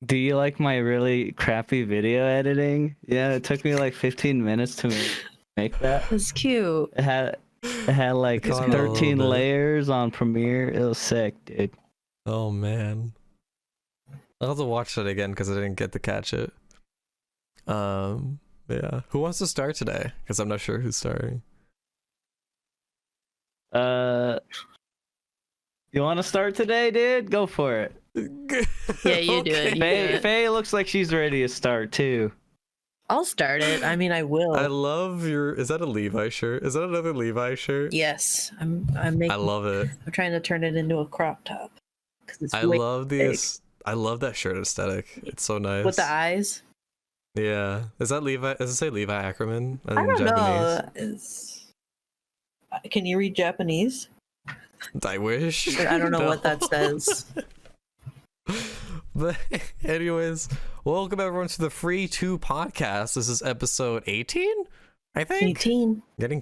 Do you like my really crappy video editing? Yeah, it took me like 15 minutes to make that. That's cute. It had like It's cute. 13 layers on Premiere. It was sick, dude. Oh man, I'll have to watch that again because I didn't get to catch it. Yeah. Who wants to start today? Because I'm not sure who's starting. You want to start today, dude? Go for it. Yeah, you do it. Faye looks like she's ready to start too. I'll start it. I mean, I will. I love your. Is that a Levi shirt? Is that another Levi shirt? Yes, I'm making. I love it. I'm trying to turn it into a crop top. I love this. I love that shirt aesthetic. It's so nice. With the eyes. Yeah. Is that Levi? Does it say Levi Ackerman in I don't Japanese? know. Can you read Japanese? I wish. I don't know No. what that says. But anyways, welcome everyone to the Free2Podcast. This is episode 18, I think. 18. Getting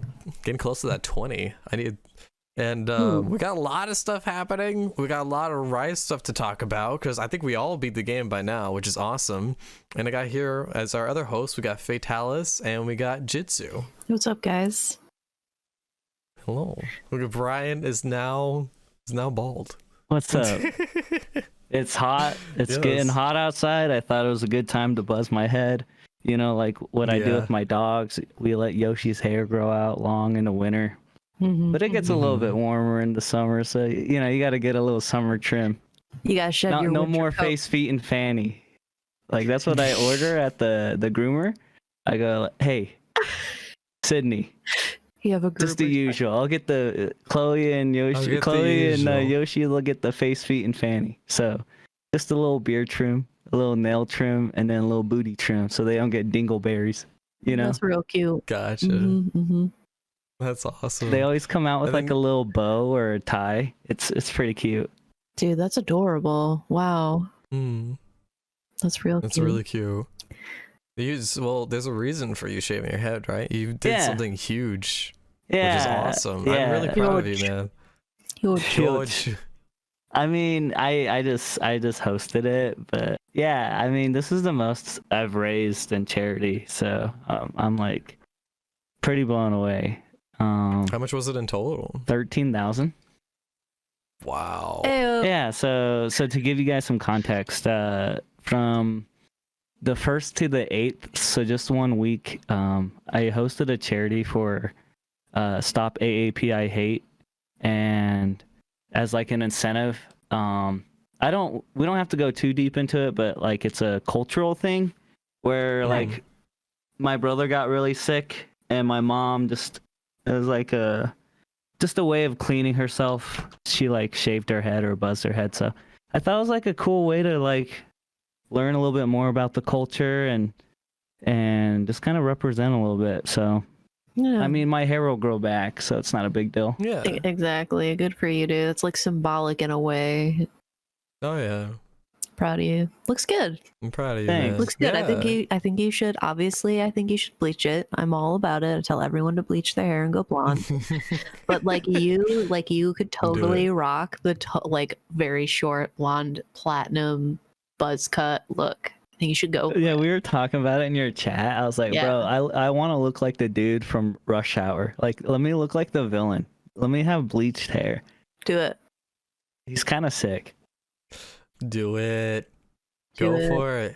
close to that 20. And we got a lot of stuff happening. We got a lot of Rise stuff to talk about because I think we all beat the game by now, which is awesome. And I got here as our other hosts, we got Fayetalis and we got Jitsu. What's up, guys? Hello. Look at Brian is now bald. What's up? It's hot. It's getting hot outside. I thought it was a good time to buzz my head. You know, like what I do with my dogs. We let Yoshi's hair grow out long in the winter. But it gets a little bit warmer in the summer, so you know you got to get a little summer trim. You gotta shed your no winter more coat. face, feet, and fanny. Like that's what I order at the groomer. I go, hey, Sydney. You have a Just the usual. I'll get the Chloe and Yoshi. Chloe and Yoshi will get the face, feet, and fanny. So just a little beard trim, a little nail trim, and then a little booty trim, so they don't get dingleberries. You know, That's real cute. Gotcha. That's awesome. They always come out with like a little bow or a tie. It's pretty cute. Dude, that's adorable. Wow. That's real That's cute. really cute. Well, there's a reason for you shaving your head, right? You did something huge, which is awesome. I'm really proud of you, man. Huge. I mean, I just hosted it, but yeah, I mean, this is the most I've raised in charity, so I'm like pretty blown away. How much was it in total? 13,000. Wow. Ew. Yeah, so to give you guys some context, from the 1st to the 8th, so just 1 week, I hosted a charity for Stop AAPI Hate, and as like an incentive, we don't have to go too deep into it, but like it's a cultural thing where like my brother got really sick and my mom it was like just a way of cleaning herself. She like shaved her head or buzzed her head, so I thought it was like a cool way to like learn a little bit more about the culture and just kind of represent a little bit. So Yeah. I mean, my hair will grow back, so it's not a big deal. Yeah. Exactly. Good for you, dude. It's like symbolic in a way. Oh yeah. Proud of you. Looks good. I'm proud of you. Thanks. Man. Looks good. Yeah. I think you should. Obviously, I think you should bleach it. I'm all about it. I tell everyone to bleach their hair and go blonde. But like you could totally rock the like very short blonde platinum buzz cut look. I think you should go. Yeah, we were talking about it in your chat. I was like, bro, I want to look like the dude from Rush Hour. Like, let me look like the villain. Let me have bleached hair. Do it. He's kind of sick. Do it. Do Go it. for it.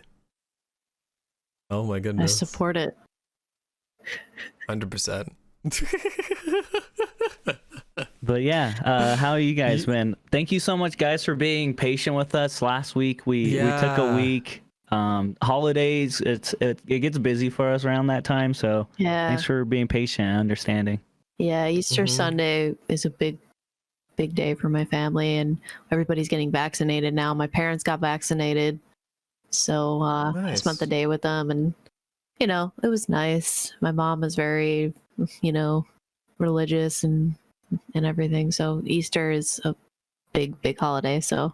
Oh my I goodness. support it. 100%. But yeah, how are you guys been? Thank you so much, guys, for being patient with us. Last week we took a week. Holidays, it gets busy for us around that time. So thanks for being patient and understanding. Yeah, Easter Sunday is a big day for my family, and everybody's getting vaccinated now. My parents got vaccinated, so I spent the day with them, and it was nice. My mom is very, religious and everything. So Easter is a big holiday. So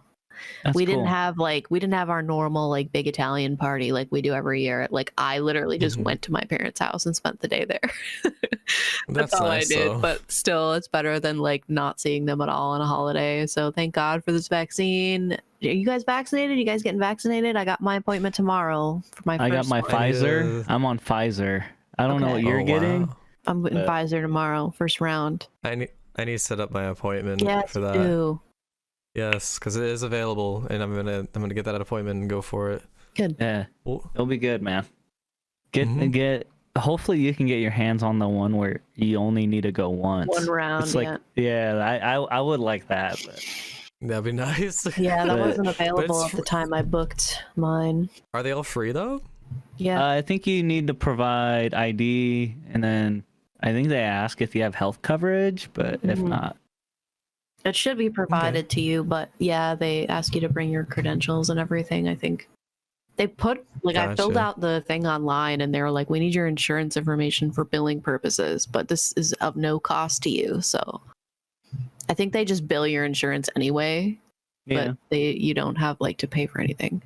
That's we cool. didn't have our normal like big Italian party like we do every year. Like I literally just went to my parents' house and spent the day there. That's all nice, I did. though. But still, it's better than like not seeing them at all on a holiday. So thank God for this vaccine. Are you guys vaccinated? You guys getting vaccinated? I got my appointment tomorto for my I got first my one. Pfizer. I'm on Pfizer. I don't know what you're getting. Wow. I'm getting Pfizer tomorrow, first round. I need to set up my appointment Yes, for that. you do. Yes, because it is available, and I'm gonna get that appointment and go for it. Good. Yeah, Well, it'll be good, man. Get Mhm. get. Hopefully, you can get your hands on the one where you only need to go once. One round, It's like, I would like that. But that'd be nice. Yeah, that But- wasn't available it's at the time I booked mine. Are they all free though? Yeah. I think you need to provide ID, and then I think they ask if you have health coverage. But if Mhm. not, It should be provided to you, but yeah, they ask you to bring your credentials and everything. I think they put I filled Gotcha. out the thing online and they were like, we need your insurance information for billing purposes, but this is of no cost to you. So I think they just bill your insurance anyway, yeah. but you don't have like to pay for anything.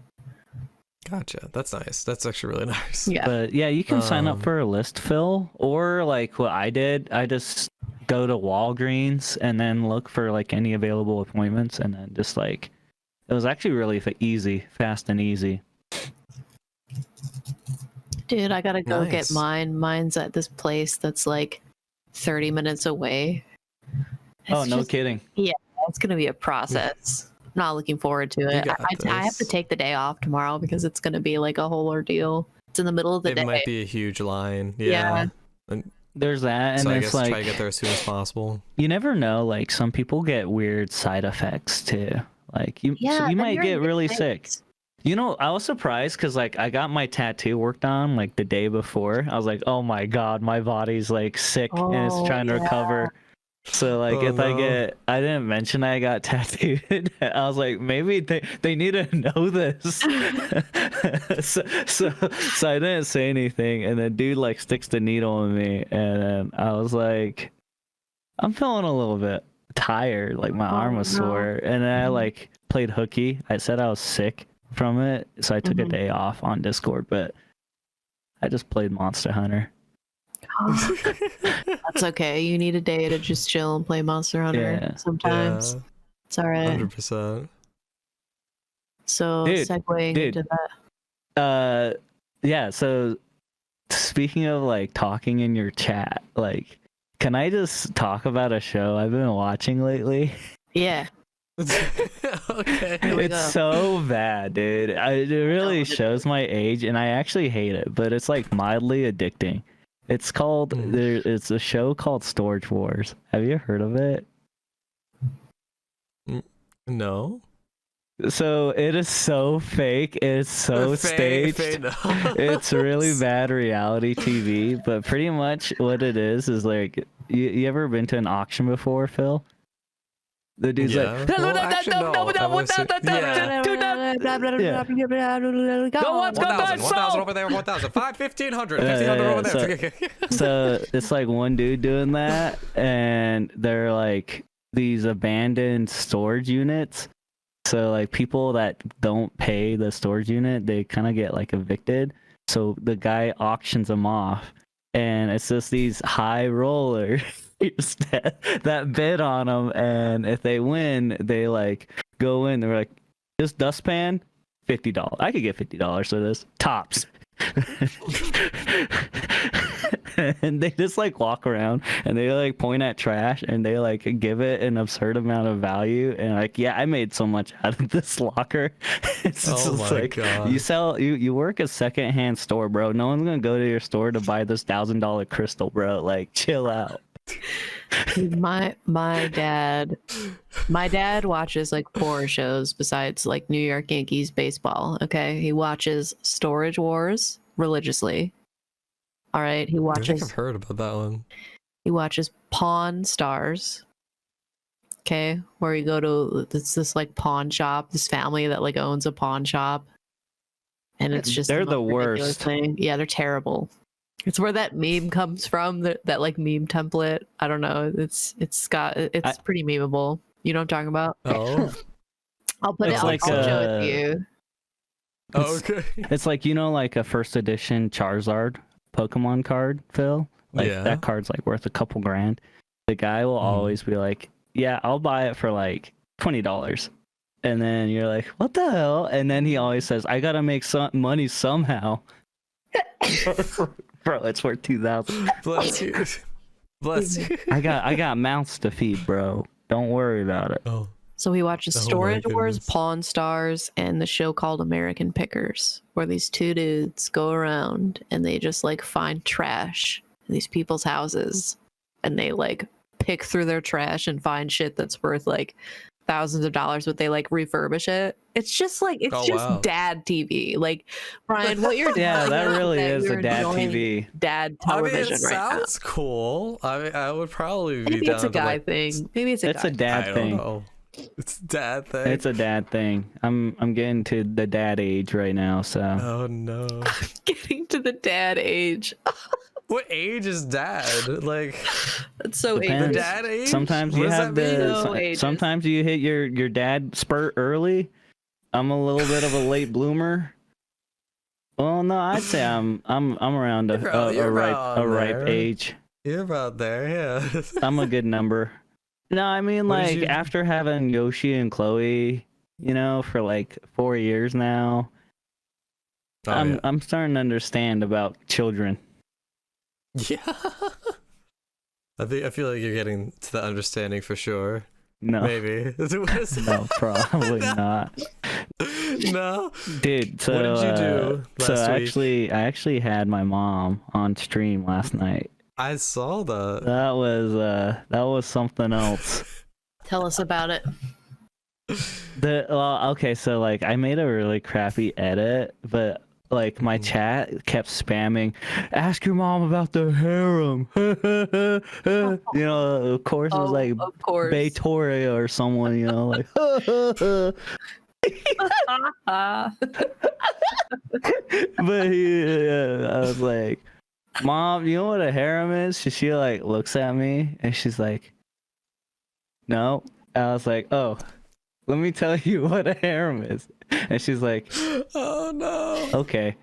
Gotcha. That's nice. That's actually really nice. Yeah. But yeah, you can sign up for a list, Phil, or like what I did. I just go to Walgreens and then look for like any available appointments, and then just like it was actually really easy, fast and easy. Dude, I gotta go Nice. get mine. Mine's at this place that's like 30 minutes away. Oh, It's no just- kidding. It's gonna be a process. I'm not looking forward to it. got I have to this. take the day off tomorrow because it's gonna be like a whole ordeal. It's in the middle of the It day. might be a huge line. Yeah. And There's that, and so I it's guess like try to get there as soon as possible. you never know. Like some people get weird side effects too. Like you then might you're get in good really place. sick. You know, I was surprised because like I got my tattoo worked on like the day before. I was like, oh my god, my body's like sick and it's Oh, trying to yeah. recover. So like Oh, if no. I didn't mention I got tattooed. I was like, maybe they need to know this. so I didn't say anything, and then dude like sticks the needle in me, and then I was like, I'm feeling a little bit tired, like my arm was no. sore, and then I like played hooky. I said I was sick from it, so I took a Mhm. day off on Discord, but I just played Monster Hunter. That's okay. You need a day to just chill and play Monster Hunter Yeah. sometimes. It's all right. 100%. So Dude, segueing dude. into that. Yeah, so speaking of like talking in your chat, like can I just talk about a show I've been watching lately? Yeah. Okay. Here we It's go. so bad, dude. It really what it shows my age, and I actually hate it, but it's like mildly addicting. It's called it's a show called Storage Wars. Have you heard of it? No. So it is so fake. It's so staged. It's really bad reality TV, but pretty much what it is like you ever been to an auction before, Phil? The dude's Yeah. like, Well, actually, no. I've only seen- yeah. Go once, go 1,000, twice, 1,000 so- over there, 1,000, 5,1,500, Yeah, 1,500 over yeah, there. So it's like one dude doing that, and they're like these abandoned storage units. So like people that don't pay the storage unit, they kind of get like evicted. So the guy auctions them off, and it's just these high rollers that bid on them, and if they win, they like go in. They're like, this dustpan, $50. I could get $50 for this tops. And they just like walk around and they like point at trash and they like give it an absurd amount of value, and like, yeah, I made so much out of this locker. It's Oh just my like God. you work a secondhand store, bro. No one's gonna go to your store to buy this $1,000 crystal, bro. Like, chill out. Dude, my dad watches like 4 shows besides like New York Yankees baseball. Okay, he watches Storage Wars religiously. All right, he I think watches I've heard about that one. Pawn Stars. Okay, where you go to this like pawn shop, this family that like owns a pawn shop, and it's just They're the the most ridiculous worst. thing. Yeah, they're terrible. It's where that meme comes from. That like meme template. I don't know. It's pretty memeable. You know what I'm talking about? Oh, I'll put it. It's I'll like, show it to you. Oh, okay. It's like, you know, like a first edition Charizard Pokemon card, Phil. Like Yeah. that card's like worth a couple grand. The guy will always be like, "Yeah, I'll buy it for like $20." And then you're like, "What the hell?" And then he always says, "I gotta make some money somehow." Bro, it's worth 2,000. Bless you. Bless you. I got mouths to feed, bro. Don't worry about it. Oh. So we watched Oh my Storage Wars, goodness. Pawn Stars, and the show called American Pickers, where these two dudes go around and they just like find trash in these people's houses, and they like pick through their trash and find shit that's worth like thousands of dollars, but they like refurbish it. It's just like Oh, wow. dad TV. Like, Brian, what you're Yeah, doing that really is you're a dad enjoying TV. dad I mean, television it right now. sounds cool. I mean, I would probably be Maybe down it's a to, guy like, thing. Maybe it's a It's guy a I dad don't thing. know. It's a dad thing. It's a dad thing. I'm getting to the dad age right now, so Oh no. getting to the dad age. What age is dad? Like That's so Depends. the ageist. dad age? sometimes What you does have that mean? the No ages. sometimes you hit your dad spurt early. I'm a little bit of a late bloomer. Well, no, I'd say I'm around You're about a ripe there. age. You're about there, yeah. I'm a good number. No, I mean, What did like you- after having Yoshi and Chloe, you know, for like 4 years now, Oh, I'm starting to understand about children. yeah. I feel like you're getting to the understanding for sure. No, Maybe. no, probably not, No. dude. So What did you do so last week? I actually had my mom on stream last night. I saw that. That was something else. Tell us about it. Okay, so like I made a really crappy edit, but like my chat kept spamming, "Ask your mom about the harem." You know, of course it was like of course. Victoria or someone, you know, like but I was like, "Mom, you know what a harem is?" She like looks at me and she's like, "No." I was like, "Oh, let me tell you what a harem is." And she's like, Oh no. "Okay."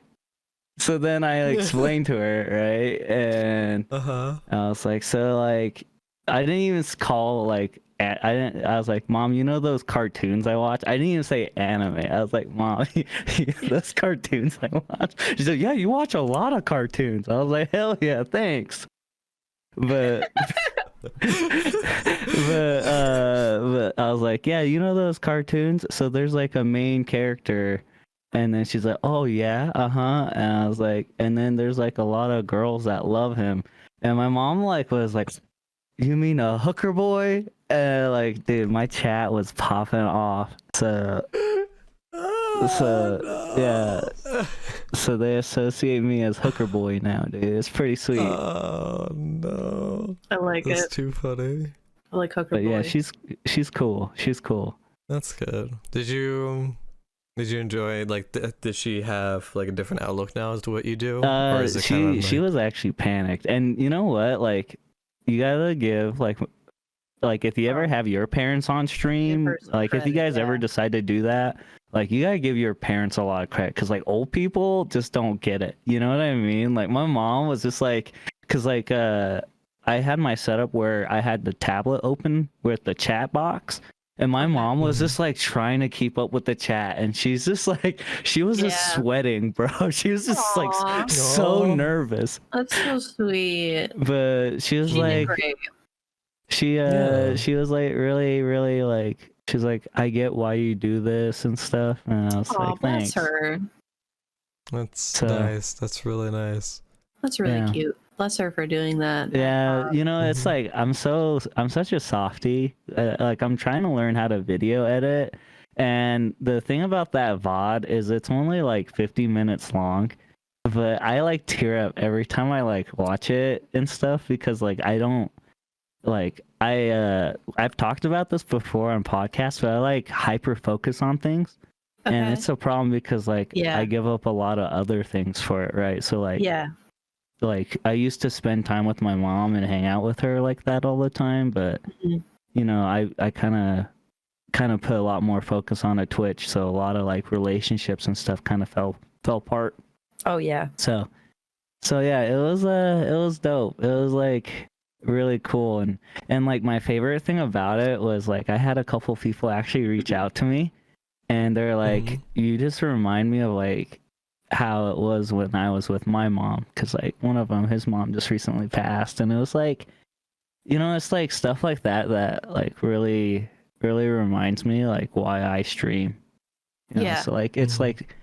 So then I explained to her, right? And Uh-huh. I was like, so like I didn't even call like I was like, "Mom, you know those cartoons I watch?" I didn't even say anime. I was like, "Mom, those cartoons I watch." She's like, "Yeah, you watch a lot of cartoons." I was like, "Hell yeah, thanks." But but I was like, "Yeah, you know those cartoons? So there's like a main character." And then she's like, "Oh yeah, uh-huh." And I was like, and then there's like a lot of girls that love him. And my mom like was like, "You mean a hooker boy?" And like, dude, my chat was popping off. So yeah. So they associate me as hooker boy now, dude. It's pretty sweet. Oh no. I like That's it. too funny. I like Hooker But Boy. yeah, she's cool. She's cool. That's good. Did you enjoy, like, did she have like a different outlook now as to what you do? Or is it kind of She was actually panicked. And you know what? Like, you gotta give like if you ever have your parents on stream, her some like if you credit, guys ever yeah. decide to do that, like you gotta give your parents a lot of credit, because like old people just don't get it. You know what I mean? Like my mom was just like, because like I had my setup where I had the tablet open with the chat box. And my mom was just like trying to keep up with the chat, and she's just like, she was just Yeah. sweating, bro. She was just Aw. like so Aw. nervous. That's so sweet. But she was She did like, great. Yeah. she was like really like, she's like, "I get why you do this and stuff." And I was Aw, like, bless "Thanks." her. That's So- nice. That's really nice. That's really Yeah. cute. Bless her for doing that. Yeah, you know, it's Mhm. like I'm such a softie. Like I'm trying to learn how to video edit, and the thing about that VOD is it's only like 50 minutes long, but I like tear up every time I like watch it and stuff, because like I don't like I've talked about this before on podcasts, but I like hyper focus on things. And Okay. it's a problem because like Yeah. I give up a lot of other things for it, right? So like Yeah. like I used to spend time with my mom and hang out with her like that all the time, but Mhm. you know, I kind of kind of put a lot more focus on a Twitch, so a lot of like relationships and stuff kind of fell apart. Oh yeah. So yeah, it was dope. It was like really cool, and like my favorite thing about it was like I had a couple people actually reach out to me, and they're like, you just remind me of like how it was when I was with my mom, because like one of them, his mom just recently passed, and it was like, it's like stuff like that like really reminds me like why I stream. Yeah. So like it's like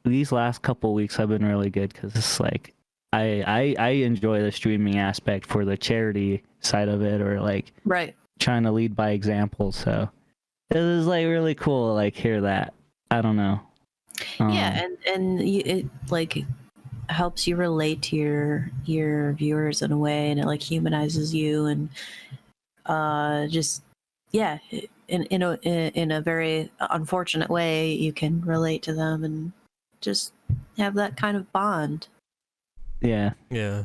these last couple weeks have been really good, because it's like I enjoy the streaming aspect for the charity side of it, or like Right. trying to lead by example. So it was like really cool to like hear that. I don't know. Yeah, and it like helps you relate to your viewers in a way, and it like humanizes you, and just yeah, in a very unfortunate way, you can relate to them and just have that kind of bond. Yeah. Yeah.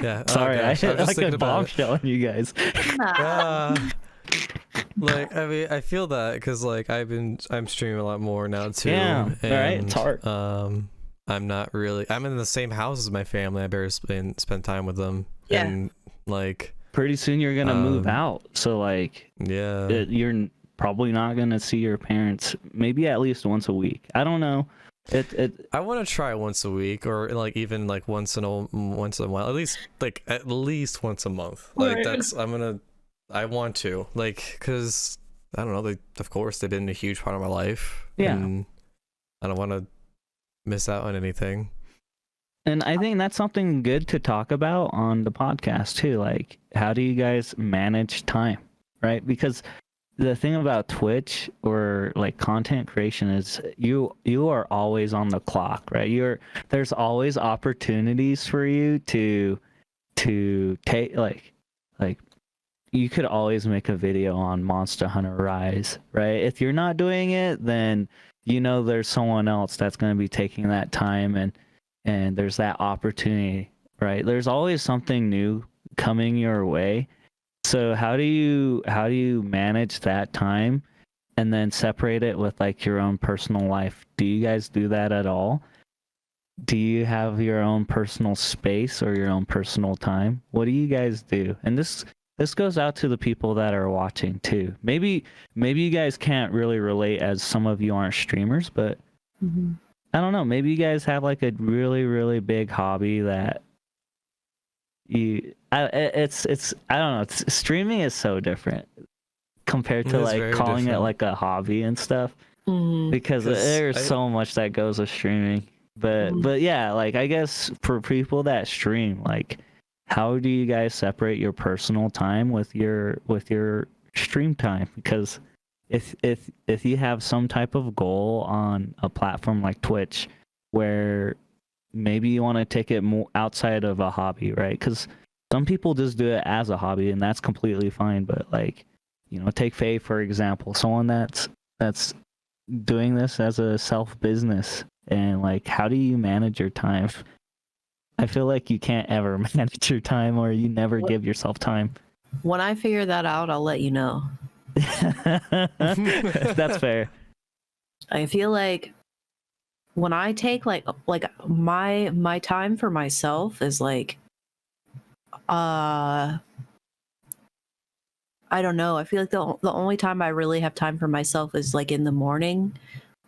Yeah. Sorry, I hit like a about bombshell on you guys. Like, I mean, I feel that because like I'm streaming a lot more now too. Yeah, and, right. It's hard. I'm not really. I'm in the same house as my family. I barely spend time with them. Yeah. And like, pretty soon you're gonna move out, so like, yeah, you're probably not gonna see your parents maybe at least once a week. I don't know. I want to try once a week, or like even like once in a while, at least once a month. Like I want to, like, because I don't know, of course they've been a huge part of my life. Yeah. And I don't want to miss out on anything. And I think that's something good to talk about on the podcast too. Like, how do you guys manage time, right? Because the thing about Twitch or like content creation is you are always on the clock, right? There's always opportunities for you to take like you could always make a video on Monster Hunter Rise, right? If you're not doing it, then there's someone else that's going to be taking that time, and there's that opportunity, right? There's always something new coming your way. So how do you manage that time and then separate it with like your own personal life? Do you guys do that at all? Do you have your own personal space or your own personal time? What do you guys do? And this goes out to the people that are watching too. Maybe you guys can't really relate, as some of you aren't streamers, but I don't know. Maybe you guys have like a really, really big hobby that I don't know. Streaming is so different compared to like calling it like a hobby and stuff, because there's so much that goes with streaming. But yeah, like I guess for people that stream, like, how do you guys separate your personal time with your stream time? Because if you have some type of goal on a platform like Twitch, where maybe you want to take it more outside of a hobby, right? Because some people just do it as a hobby, and that's completely fine. But like, take Faye for example, someone that's doing this as a self business, and like, how do you manage your time? I feel like you can't ever manage your time, or you never give yourself time. When I figure that out, I'll let you know. That's fair. I feel like when I take like my time for myself is like, I don't know. I feel like the only time I really have time for myself is like in the morning,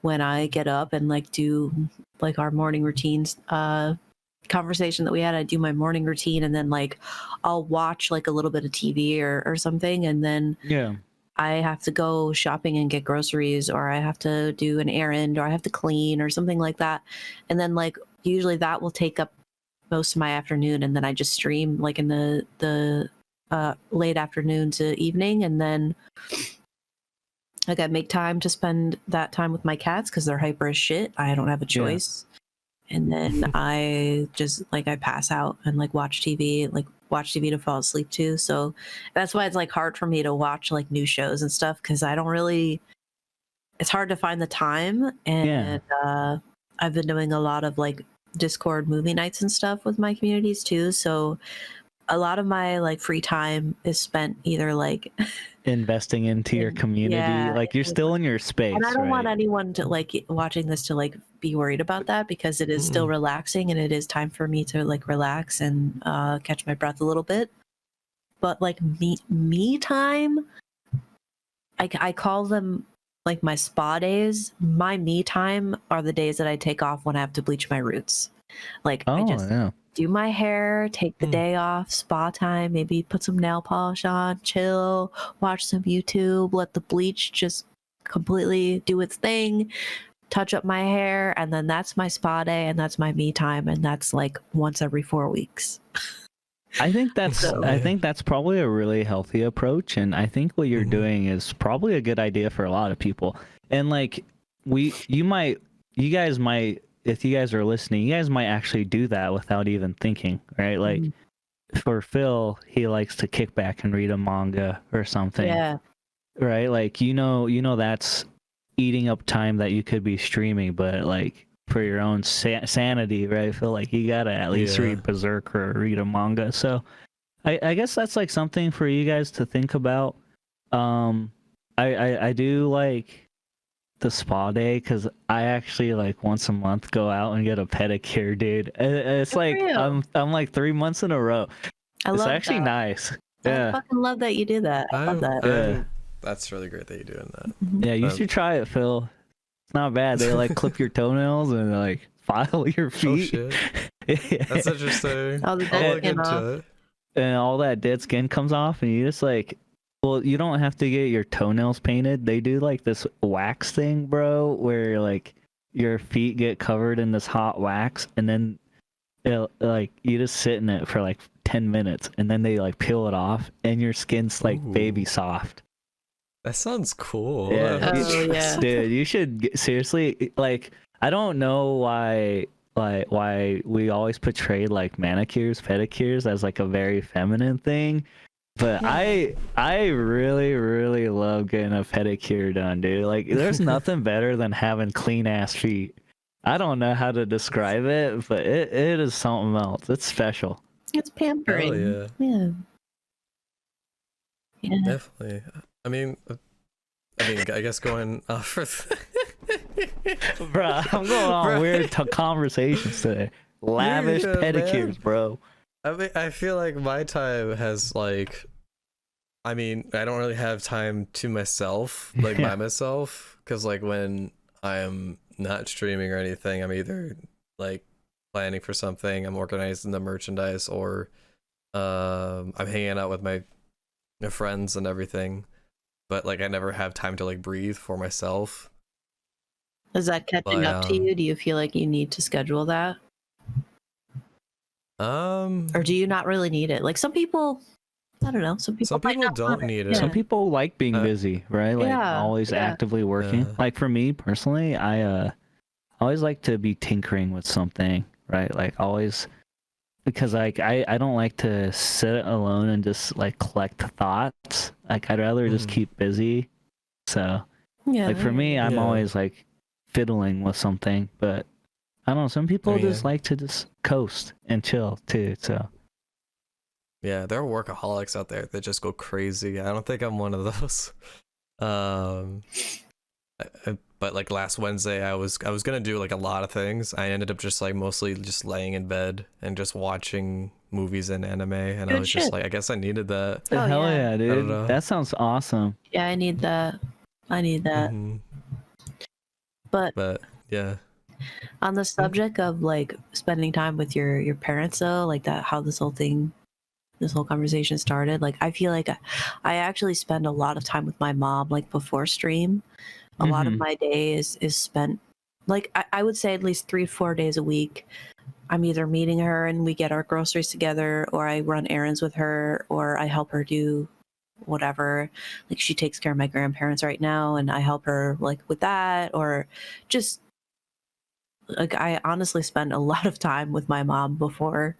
when I get up and like do like our morning routines conversation that we had. I do my morning routine, and then like I'll watch like a little bit of TV or something, and then I have to go shopping and get groceries, or I have to do an errand, or I have to clean or something like that. And then like usually that will take up most of my afternoon, and then I just stream like in the late afternoon to evening, and then like I make time to spend that time with my cats because they're hyper as shit. I don't have a choice. And then I just like I pass out and like watch TV to fall asleep too. So that's why it's like hard for me to watch like new shows and stuff, because I don't really, it's hard to find the time. And I've been doing a lot of like Discord movie nights and stuff with my communities too. So a lot of my like free time is spent either like investing into your community. Yeah, like you're still in your space, and I don't want right? anyone to like watching this to like be worried about that, because it is still relaxing and it is time for me to like relax and catch my breath a little bit. But like me time, I call them like my spa days. My me time are the days that I take off when I have to bleach my roots. Like I just do my hair, take the day off, spa time, maybe put some nail polish on, chill, watch some YouTube, let the bleach just completely do its thing, touch up my hair, and then that's my spa day and that's my me time, and that's like once every 4 weeks. I think that's probably a really healthy approach, and I think what you're doing is probably a good idea for a lot of people. And like you guys might, if you guys are listening, you guys might actually do that without even thinking, right? Like for Phil, he likes to kick back and read a manga or something. Yeah. Right? Like you know that's eating up time that you could be streaming, but like for your own sanity, right? I feel like you gotta at least read Berserk or read a manga. So I guess that's like something for you guys to think about. I do like the spa day because I actually like once a month go out and get a pedicure, dude. It's like I'm like 3 months in a row. It's actually nice. I fucking love that you do that. I love that. Yeah. That's really great that you're doing that. Yeah, you should try it, Phil. It's not bad. They like clip your toenails and like file your feet. Oh shit. That's interesting. All the I'll look into it. And all that dead skin comes off, and you just like, well, you don't have to get your toenails painted. They do like this wax thing, bro, where like your feet get covered in this hot wax, and then like you just sit in it for like 10 minutes, and then they like peel it off, and your skin's like baby soft. That sounds cool. Yeah, yeah. Dude, you should seriously, like, I don't know why we always portray like manicures, pedicures as like a very feminine thing, but I really, really love getting a pedicure done, dude. Like, there's nothing better than having clean ass feet. I don't know how to describe it, but it is something else. It's special. It's pampering. Hell Yeah. Definitely. I mean, I guess going for. Bro, I'm going on weird conversations today. Lavish pedicures, man. Bro. I mean, I feel like my time has like, I mean, I don't really have time to myself, like by myself, because like when I'm not streaming or anything, I'm either like planning for something, I'm organizing the merchandise, or I'm hanging out with my friends and everything. But like I never have time to like breathe for myself. Is that catching up to you? Do you feel like you need to schedule that? Or do you not really need it? Like some people, I don't know. Some people don't need it. Some people like being busy, right? Like always actively working. Yeah. Like for me personally, I always like to be tinkering with something, right? Like always, because like I don't like to sit alone and just like collect thoughts. Like I'd rather just keep busy. So like for me, I'm always like fiddling with something, but I don't know, some people just like to just coast and chill too. So yeah, there are workaholics out there that just go crazy. I don't think I'm one of those. But like last Wednesday, I was gonna do like a lot of things. I ended up just like mostly just laying in bed and just watching movies and anime, and I was just like, I guess I needed that. Oh, hell yeah, dude! That sounds awesome. Yeah, I need that. But yeah. On the subject of like spending time with your parents, though, like that, how this whole conversation started, like I feel like I actually spend a lot of time with my mom, like before stream. A lot of my day is spent, like I would say at least 3 to 4 days a week. I'm either meeting her and we get our groceries together, or I run errands with her, or I help her do whatever. Like she takes care of my grandparents right now, and I help her like with that, or just like I honestly spend a lot of time with my mom before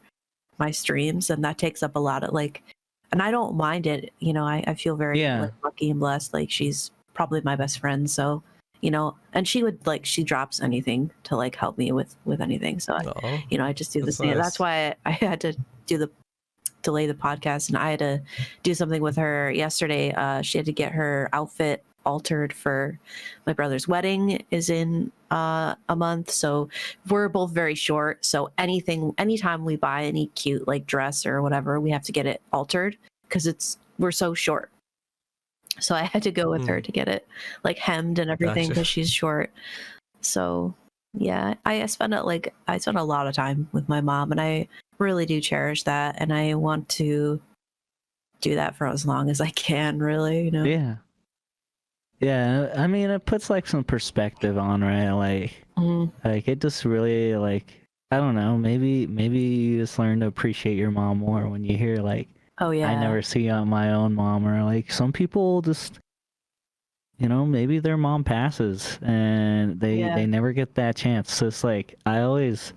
my streams, and that takes up a lot of like, and I don't mind it. You know, I feel very like, lucky and blessed. Like she's probably my best friend, so you know, and she would like, she drops anything to like help me with anything, so I just do the same. Nice. That's why I had to do delay the podcast, and I had to do something with her yesterday. She had to get her outfit altered for my brother's wedding is in a month, so we're both very short, so anytime we buy any cute like dress or whatever, we have to get it altered because we're so short. So I had to go with her to get it like hemmed and everything because she's short. So yeah, I spend a lot of time with my mom, and I really do cherish that, and I want to do that for as long as I can, really, you know. Yeah, I mean, it puts like some perspective on, right? Like it just really like, I don't know, maybe you just learn to appreciate your mom more when you hear like, oh yeah, I never see my own mom, or like some people just, you know, maybe their mom passes and they never get that chance. So it's like, I always,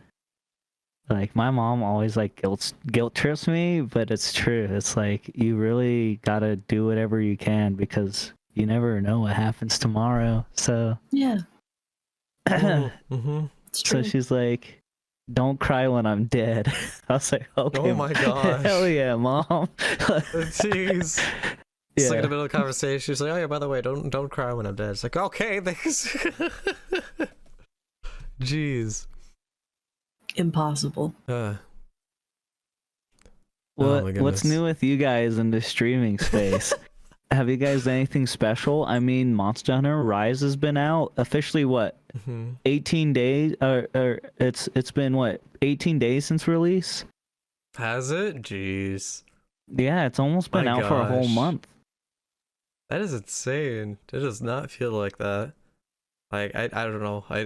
like, my mom always like guilt trips me, but it's true. It's like, you really gotta do whatever you can because you never know what happens tomorrow. So yeah. So she's like, don't cry when I'm dead. I was like, okay. Oh my gosh. Hell yeah, mom. Jeez. It's like in the middle of the conversation, she's like, oh yeah, by the way, don't cry when I'm dead. It's like, okay, thanks. Jeez. Impossible. What's new with you guys in the streaming space? Have you guys done anything special? I mean, Monster Hunter Rise has been out officially, what, 18 days? Or it's been what, 18 days since release? Has it? Jeez. Yeah, it's almost been out for a whole month. That is insane. It does not feel like that. Like I don't know. I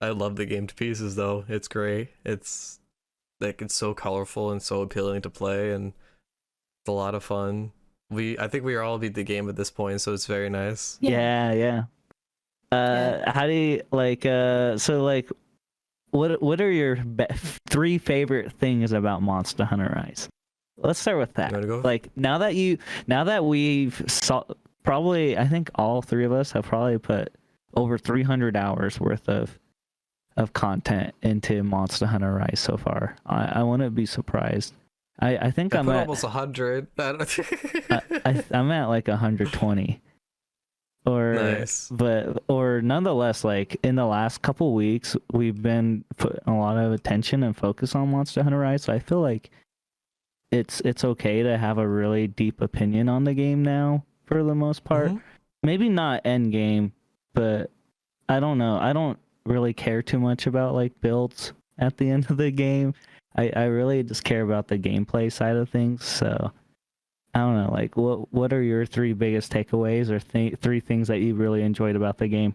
love the game to pieces though. It's great. It's like, it's so colorful and so appealing to play, and it's a lot of fun. I think we all beat the game at this point, so it's very nice. Yeah. How do you like? So like, what are your 3 favorite things about Monster Hunter Rise? Let's start with that. Go? Like, now that we've probably, I think all 3 of us have probably put over 300 hours worth of content into Monster Hunter Rise so far. I wouldn't be surprised. I think I'm at almost 100. I'm at like 120. Nice. Or nonetheless, like, in the last couple weeks, we've been putting a lot of attention and focus on Monster Hunter Rise. So I feel like it's okay to have a really deep opinion on the game now, for the most part. Maybe not end game, but I don't know. I don't really care too much about like builds at the end of the game. I really just care about the gameplay side of things. So I don't know, like, what are your 3 biggest takeaways, or 3 things that you really enjoyed about the game?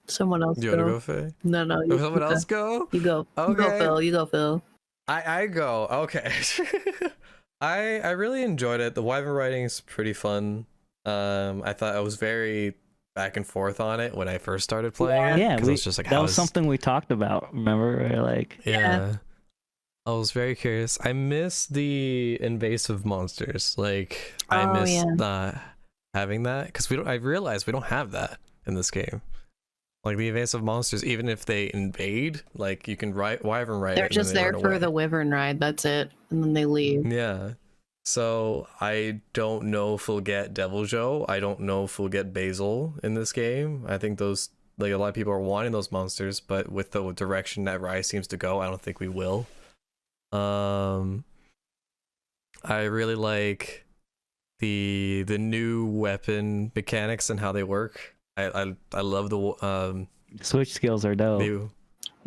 Someone else you go. Want to go, Faye? No. Someone else go? You go. Okay. You go, Phil. I go. Okay. I really enjoyed it. The wyvern writing is pretty fun. I thought I was very back and forth on it when I first started playing it. Yeah, was just like, that was something we talked about. Remember? We're like, yeah. I was very curious. I miss the invasive monsters. Like, I miss not having that, because I realized we don't have that in this game. Like, the invasive monsters, even if they invade, like, you can wyvern ride. They're just there for the wyvern ride. That's it, and then they leave. Yeah. So I don't know if we'll get Devil Joe. I don't know if we'll get Basil in this game. I think those, like, a lot of people are wanting those monsters, but with the direction that Rise seems to go, I don't think we will. I really like the new weapon mechanics and how they work. I love the switch skills are dope.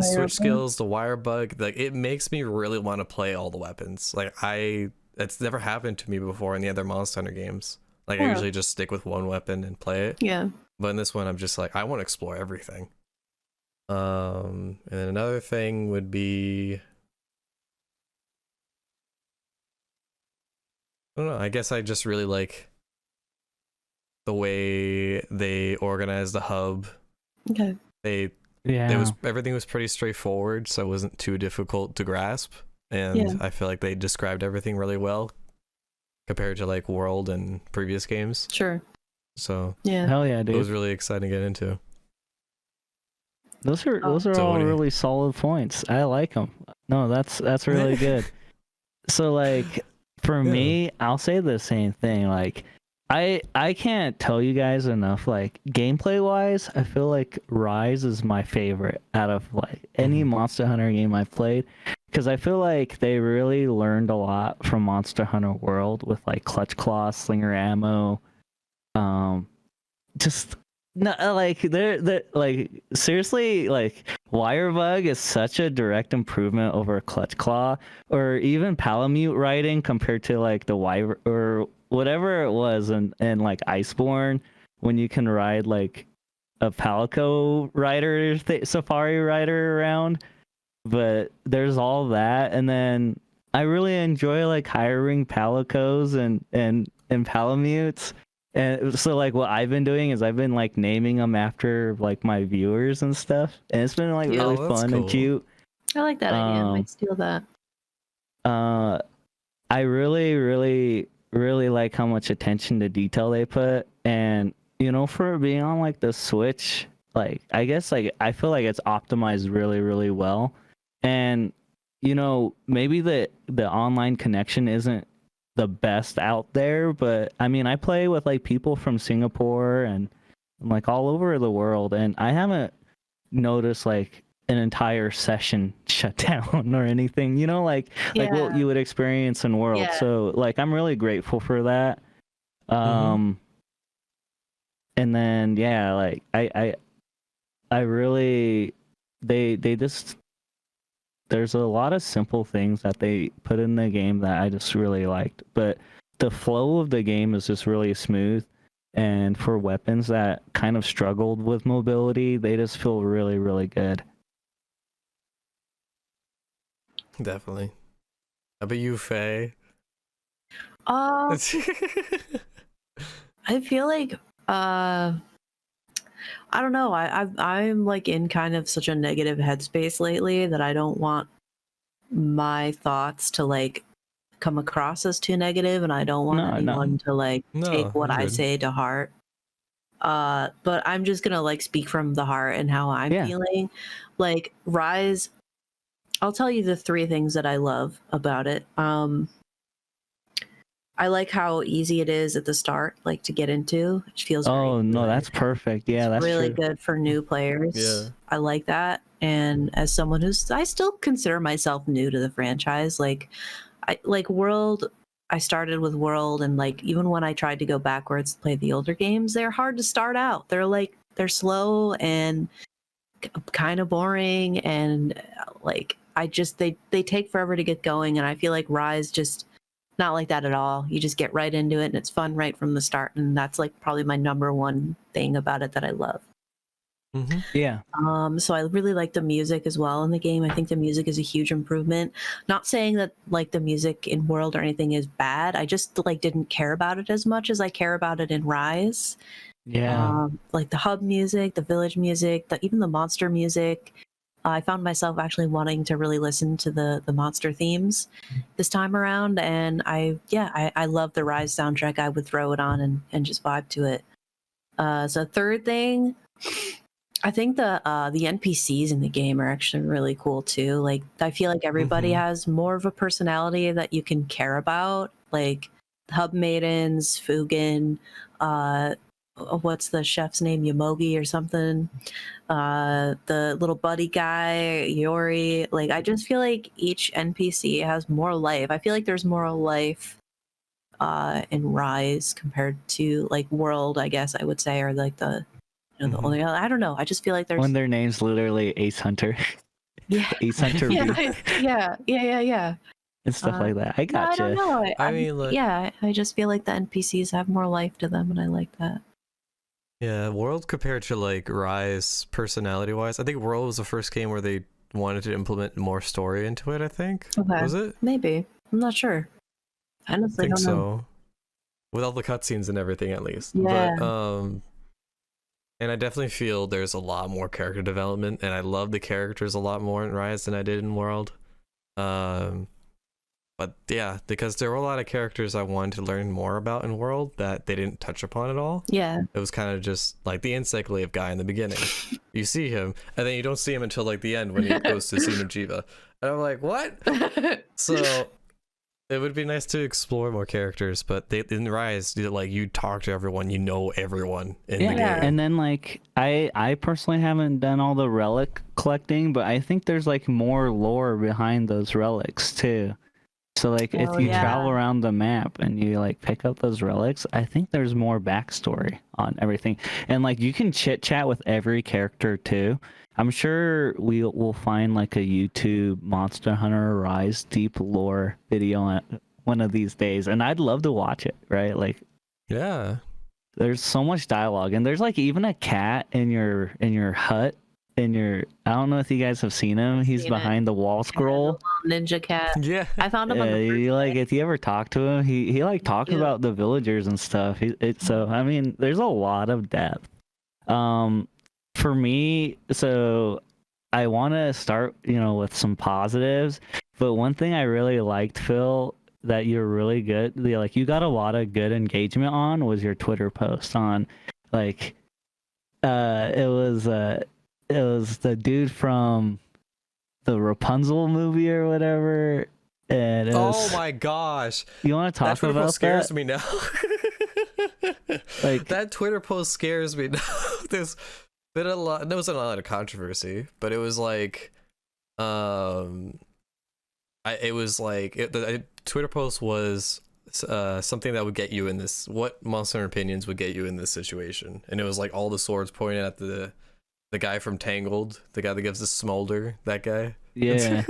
Switch skills, the wire bug, like, it makes me really want to play all the weapons. Like, it's never happened to me before in the other Monster Hunter games. Like, I usually just stick with one weapon and play it. Yeah. But in this one, I'm just like, I want to explore everything. And then another thing would be, I don't know, I guess I just really like the way they organized the hub. Okay. Everything was pretty straightforward, so it wasn't too difficult to grasp. And I feel like they described everything really well compared to like World and previous games. Sure. So yeah, hell yeah, dude. It was really exciting to get into. Those are all Tony. really solid points. I like them. No, that's really good. So like for me, I'll say the same thing. Like I can't tell you guys enough. Like gameplay wise, I feel like Rise is my favorite out of like any Monster Hunter game I've played, because I feel like they really learned a lot from Monster Hunter World with like clutch claw, slinger ammo, just no, like they're like seriously, like Wirebug is such a direct improvement over Clutch Claw or even Palamute riding compared to like the Wire or whatever it was and like Iceborne, when you can ride like a Palico rider safari rider around. But there's all that, and then I really enjoy like hiring Palicos and Palamutes. And so like what I've been doing is I've been like naming them after like my viewers and stuff, and it's been like really Oh, that's fun and cool. cute. I like that idea. I might steal that. I really like how much attention to detail they put, and you know, for being on like the Switch, like I guess like I feel like it's optimized really well. And you know, maybe the online connection isn't the best out there, but I mean, I play with like people from Singapore and like all over the world, and I haven't noticed like an entire session shut down or anything, you know, like what you would experience in World. Yeah. So like I'm really grateful for that. And then yeah, like I really they just, there's a lot of simple things that they put in the game that I just really liked, but the flow of the game is just really smooth. And for weapons that kind of struggled with mobility, they just feel really good. Definitely. How about you, Faye? I feel like I don't know. I'm like in kind of such a negative headspace lately that I don't want my thoughts to like come across as too negative, and I don't want anyone to like take what I say to heart. But I'm just gonna like speak from the heart and how I'm feeling. Like Rise, I'll tell you the 3 things that I love about it. I like how easy it is at the start, like to get into. It feels that's perfect. Yeah, that's really true. good for new players. Yeah. I like that. And as someone I still consider myself new to the franchise. Like I like World. I started with World, and like even when I tried to go backwards to play the older games, they're hard to start out. They're slow and kind of boring, and like they take forever to get going. And I feel like Rise just not like that at all. You just get right into it, and it's fun right from the start. And that's like probably my number one thing about it that I love. Yeah. So I really like the music as well in the game. I think the music is a huge improvement. Not saying that like the music in World or anything is bad. I just like didn't care about it as much as I care about it in Rise. Yeah. Like the hub music, the village music, even the monster music. I found myself actually wanting to really listen to the monster themes this time around, and I love the Rise soundtrack. I would throw it on and just vibe to it. So third thing, I think the NPCs in the game are actually really cool too. Like I feel like everybody has more of a personality that you can care about. Like Hub Maidens, Fugen, what's the chef's name, Yomogi or something, the little buddy guy, Yori. Like I just feel like each NPC has more life. I feel like there's more life in Rise compared to like World, I guess I would say, or like the the only, I don't know. I just feel like there's when their name's literally Ace Hunter. Yeah. Ace Hunter. yeah. And stuff like that. I gotcha. I don't know. I mean, like, I just feel like the NPCs have more life to them, and I like that. Yeah, World compared to like Rise personality wise, I think World was the first game where they wanted to implement more story into it, I think. Okay. Was it? Maybe. I'm not sure. Honestly, I think don't know. so. With all the cutscenes and everything, at least. Yeah. But and I definitely feel there's a lot more character development, and I love the characters a lot more in Rise than I did in World. But yeah, because there were a lot of characters I wanted to learn more about in World that they didn't touch upon at all. Yeah. It was kind of just like the Encyclopedia guy in the beginning. You see him, and then you don't see him until like the end when he goes to Xenojiva. And I'm like, what? So it would be nice to explore more characters, but in Rise, like you talk to everyone, you know everyone in the game. And then like I personally haven't done all the relic collecting, but I think there's like more lore behind those relics too. So like if you travel around the map and you like pick up those relics, I think there's more backstory on everything. And like you can chit chat with every character too. I'm sure we'll find like a YouTube Monster Hunter Rise deep lore video one of these days, and I'd love to watch it, right? Like yeah, there's so much dialogue, and there's like even a cat in your hut. I don't know if you guys have seen him. He's behind the wall scroll. Ninja cat. Yeah. I found him on the you like if you ever talk to him, he like talks about the villagers and stuff. So I mean, there's a lot of depth. For me, so I want to start, with some positives. But one thing I really liked, Phil, that you're really good, like you got a lot of good engagement on, was your Twitter post on, like, it was the dude from the Rapunzel movie or whatever, and oh my gosh, you want to talk that about scares that? me now. Like that Twitter post scares me now. There's been a lot. There wasn't a lot of controversy, but it was like, the Twitter post was something that would get you in this. What Monster Hunter opinions would get you in this situation? And it was like all the swords pointing at the guy from Tangled, the guy that gives the smolder, that guy. Yeah.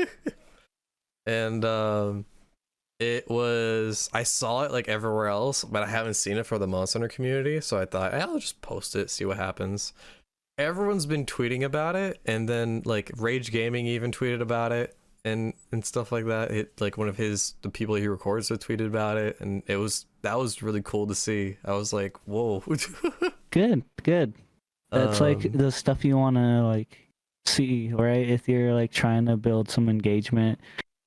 And it was, I saw it like everywhere else, but I haven't seen it for the Monster Hunter community, so I thought, I'll just post it, see what happens. Everyone's been tweeting about it, and then like Rage Gaming even tweeted about it and stuff like that. It like one of the people he records with tweeted about it, and that was really cool to see. I was like, whoa. Good. That's like the stuff you want to like see, right? If you're like trying to build some engagement,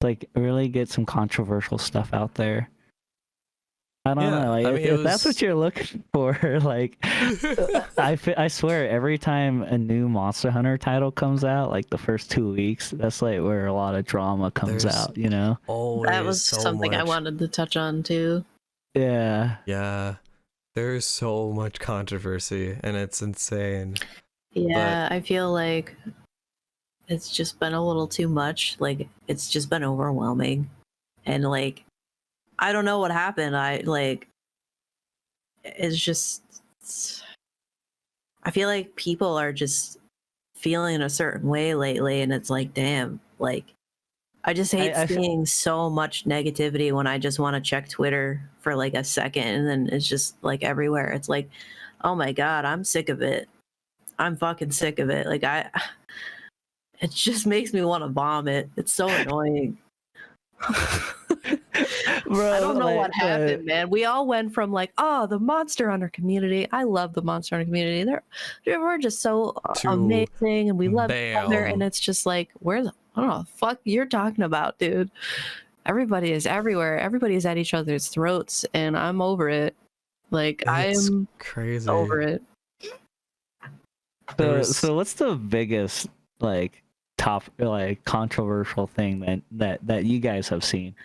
like really get some controversial stuff out there. I don't know. Like, if that's what you're looking for, like, I swear every time a new Monster Hunter title comes out, like the first 2 weeks, that's like where a lot of drama comes out, That was something I wanted to touch on too. Yeah. Yeah. There's so much controversy, and it's insane. Yeah, I feel like it's just been a little too much. Like, it's just been overwhelming. And, like, I don't know what happened. It's just... I feel like people are just feeling a certain way lately, and it's like, damn, like, I just hate seeing so much negativity when I just want to check Twitter for like a second, and then it's just like everywhere. It's like, oh my God, I'm sick of it. I'm fucking sick of it. Like it just makes me want to vomit. It's so annoying. Bro, I don't know what happened, man. We all went from like, oh, the Monster Hunter community. I love the Monster Hunter community. We're just so amazing, and we love each other. And it's just like, I don't know the fuck you're talking about, dude. Everybody is everywhere. Everybody is at each other's throats, and I'm over it. Like, I'm crazy over it. So what's the biggest like top like controversial thing that you guys have seen?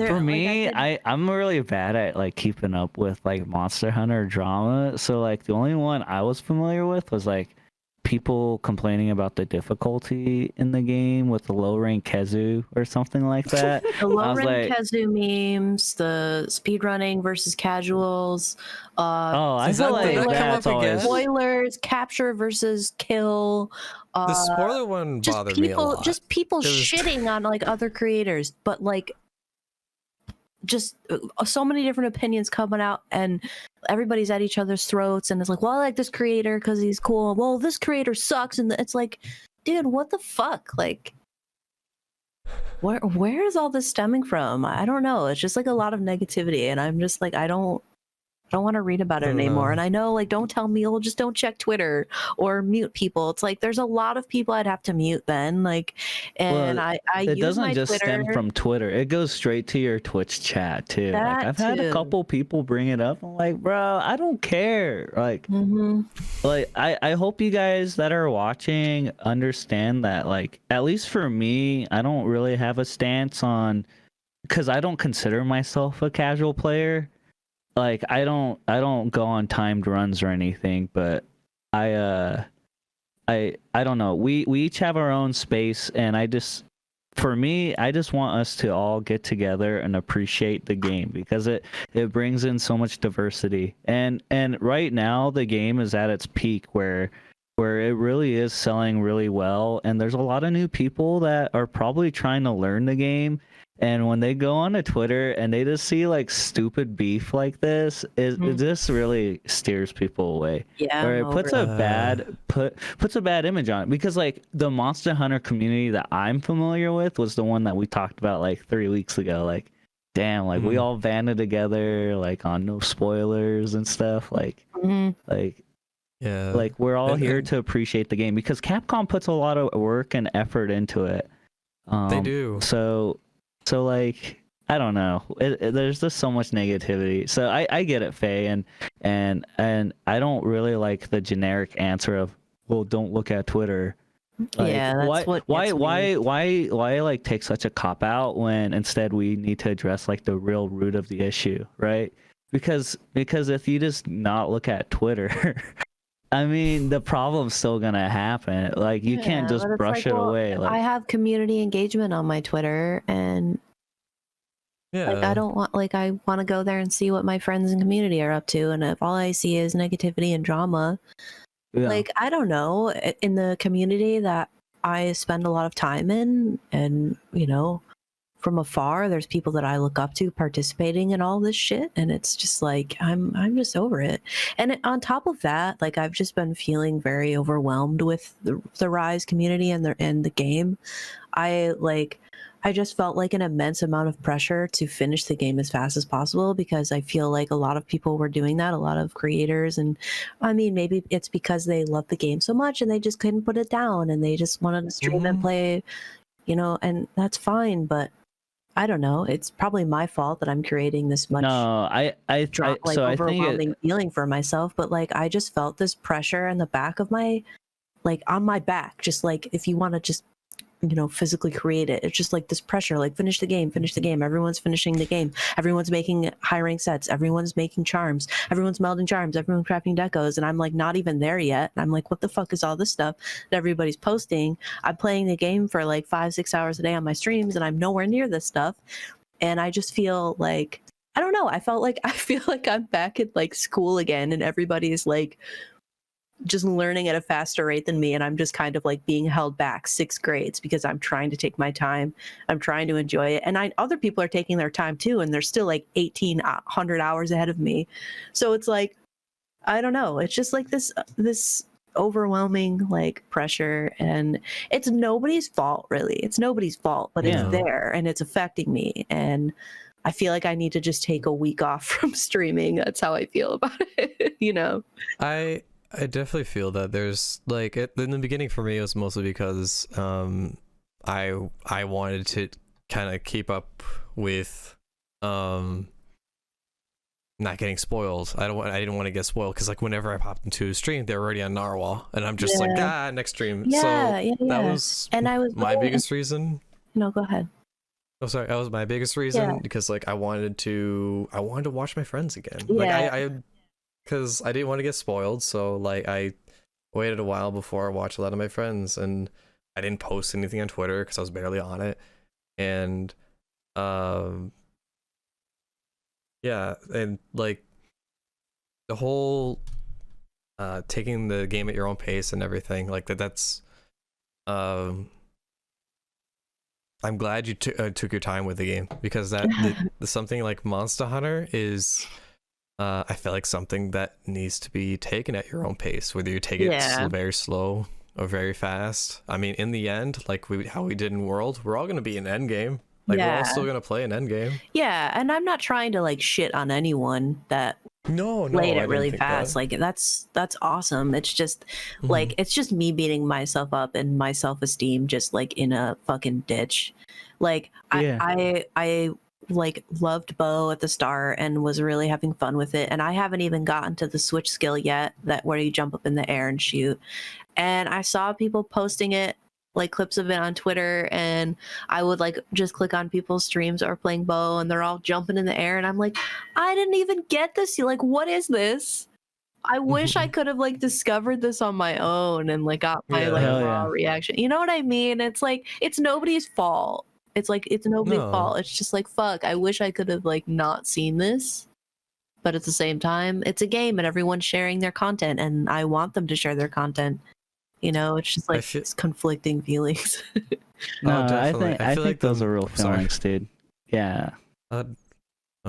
For me, I'm really bad at like keeping up with like Monster Hunter drama. So like the only one I was familiar with was like people complaining about the difficulty in the game with the low rank Kezu or something like that. The low rank Kezu memes, the speedrunning versus casuals. I feel like that's always spoilers, capture versus kill. The spoiler one bothered me a lot. Just people shitting on like other creators, but like just so many different opinions coming out, and everybody's at each other's throats, and it's like, well, I like this creator because he's cool. Well, this creator sucks, and it's like, dude, what the fuck? Like, where is all this stemming from? I don't know. It's just like a lot of negativity, and I'm just like, I don't I don't want to read about it anymore. And I know, like, don't tell me, oh, just don't check Twitter or mute people. It's like there's a lot of people I'd have to mute then. Like, and Well, I it use doesn't my just Twitter. stem from Twitter. It goes straight to your Twitch chat too. Like That I've had a too. couple people bring it up. I'm like, bro, I don't care. Like I hope you guys that are watching understand that, like, at least for me, I don't really have a stance on, because I don't consider myself a casual player. Like I don't go on timed runs or anything, but I don't know. We each have our own space, and for me, I just want us to all get together and appreciate the game, because it brings in so much diversity. And right now the game is at its peak where it really is selling really well, and there's a lot of new people that are probably trying to learn the game. And when they go on to Twitter and they just see like stupid beef like this, it just really steers people away. Yeah, Or I'm it puts over puts a bad image on it. Because like the Monster Hunter community that I'm familiar with was the one that we talked about like 3 weeks ago. Like, damn, like we all banded together like on no spoilers and stuff. Like, Yeah. like we're all here to appreciate the game, because Capcom puts a lot of work and effort into it. They do. So like, I don't know. There's just so much negativity. So I get it, Faye, and I don't really like the generic answer of, well, don't look at Twitter. Like, yeah, that's why like take such a cop out when instead we need to address like the real root of the issue, right? Because if you just not look at Twitter, I mean, the problem's still gonna happen. Like, you can't just brush it away. Like, I have community engagement on my Twitter, and like I don't want, like, I want to go there and see what my friends and community are up to, and if all I see is negativity and drama, like, I don't know, in the community that I spend a lot of time in, and you know, from afar, there's people that I look up to participating in all this shit, and it's just like I'm just over it. And on top of that, like, I've just been feeling very overwhelmed with the Rise community and the game. I just felt like an immense amount of pressure to finish the game as fast as possible, because I feel like a lot of people were doing that, a lot of creators. And I mean, maybe it's because they love the game so much and they just couldn't put it down and they just wanted to stream and play, you know, and that's fine. But I don't know. It's probably my fault that I'm creating this much overwhelming feeling for myself. But like, I just felt this pressure in the back of my, like, on my back, just like, if you want to just, you know, physically create it, it's just like this pressure, like, finish the game. Everyone's finishing the game. Everyone's making high rank sets. Everyone's making charms. Everyone's melding charms. Everyone's crafting decos. And I'm like, not even there yet. And I'm like, what the fuck is all this stuff that everybody's posting? I'm playing the game for like 5-6 hours a day on my streams, and I'm nowhere near this stuff. And I just feel like, I don't know. I feel like I'm back at like school again, and everybody's like just learning at a faster rate than me, and I'm just kind of like being held back 6 grades because I'm trying to take my time. I'm trying to enjoy it, and other people are taking their time too, and they're still like 1,800 hours ahead of me. So it's like, I don't know. It's just like this overwhelming like pressure, and it's nobody's fault, really. It's nobody's fault, but it's there and it's affecting me, and I feel like I need to just take a week off from streaming. That's how I feel about it, you know? I definitely feel that. There's like, in the beginning for me, it was mostly because I wanted to kind of keep up with not getting spoiled. I didn't want to get spoiled, because like whenever I popped into a stream, they're already on Narwhal, and I'm just like, next stream. That was my biggest reason. No, go ahead. Oh, sorry. That was my biggest reason, because like I wanted to watch my friends again. Like I because I didn't want to get spoiled, so like I waited a while before I watched a lot of my friends, and I didn't post anything on Twitter because I was barely on it. And yeah, and like the whole taking the game at your own pace and everything like that's I'm glad you took your time with the game, because that the something like Monster Hunter is I feel like something that needs to be taken at your own pace, whether you take it very slow or very fast. I mean, in the end, like how we did in World, we're all going to be in endgame. Like, we're all still going to play an endgame. Yeah, and I'm not trying to like shit on anyone that played I it really didn't think fast. that. Like that's awesome. It's just like it's just me beating myself up and my self-esteem just like in a fucking ditch. Like Yeah. I like loved bow at the start and was really having fun with it, and I haven't even gotten to the switch skill yet, that where you jump up in the air and shoot. And I saw people posting it, like clips of it on Twitter, and I would like just click on people's streams or playing bow and they're all jumping in the air, and I'm like, I didn't even get this. Like, what is this? I wish I could have like discovered this on my own and like got my like Yeah. raw reaction. You know what I mean? It's like it's nobody's fault. It's like it's nobody's No. fault. It's just like fuck. I wish I could have like not seen this. But at the same time, it's a game and everyone's sharing their content, and I want them to share their content. You know, it's just like it's conflicting feelings. No, I definitely. think I feel like those are real sorry. feelings, dude. Yeah. Oh,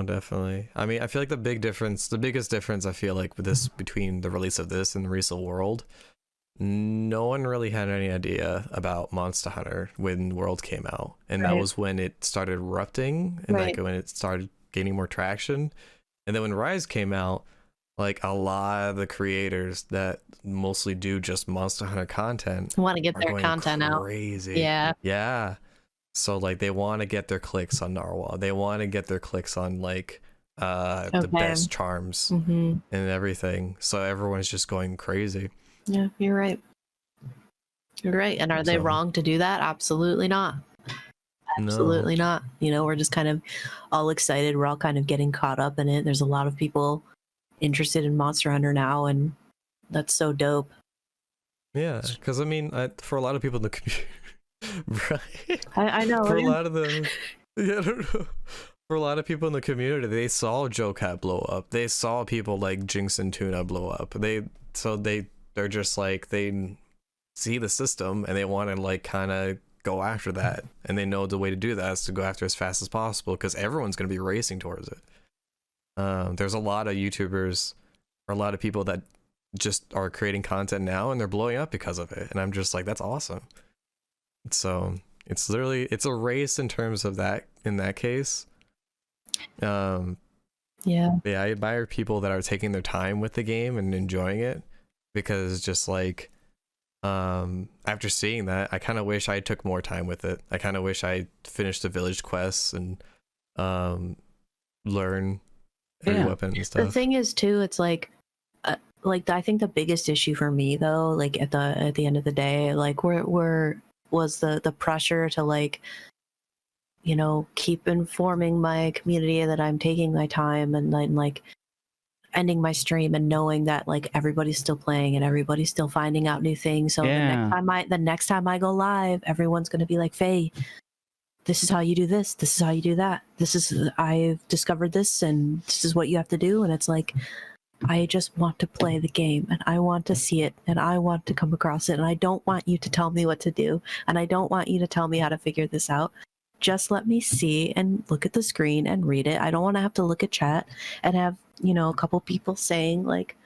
definitely. I mean, I feel like the biggest difference I feel like with this between the release of this and the release of World, no one really had any idea about Monster Hunter when World came out, and that was when it started erupting, and like when it started gaining more traction. And then when Rise came out, like a lot of the creators that mostly do just Monster Hunter content Want to get their content crazy. Yeah. So like they want to get their clicks on Narwhal. They want to get their clicks on like the best charms and everything. So everyone's just going crazy. Yeah, you're right. You're right. And are they wrong to do that? Absolutely not. Absolutely not. You know, we're just kind of all excited. We're all kind of getting caught up in it. There's a lot of people interested in Monster Hunter now, and that's so dope. Yeah, because I mean, for a lot of people in the community, right? I know. For a lot of the, yeah, I don't know. For a lot of people in the community, they saw Jocat blow up. They saw people like Jinx and Tuna blow up. They're just like, they see the system and they want to like kind of go after that, and they know the way to do that is to go after as fast as possible because everyone's going to be racing towards it. There's a lot of YouTubers or a lot of people that just are creating content now and they're blowing up because of it, and I'm just like, that's awesome. So it's a race in terms of that, in that case. Yeah, I admire people that are taking their time with the game and enjoying it, because just like after seeing that, I kind of wish I took more time with it. I kind of wish I finished the village quests and learn every weapon and stuff. The thing is too, it's like I think the biggest issue for me though, like at the end of the day, like was the pressure to like, you know, keep informing my community that I'm taking my time, and then like ending my stream and knowing that like everybody's still playing and everybody's still finding out new things. So the next time I go live, everyone's gonna be like, Faye, this is how you do this. This is how you do that. I've discovered this, and this is what you have to do. And it's like, I just want to play the game, and I want to see it, and I want to come across it, and I don't want you to tell me what to do, and I don't want you to tell me how to figure this out. Just let me see and look at the screen and read it. I don't want to have to look at chat and have, you know, a couple people saying like,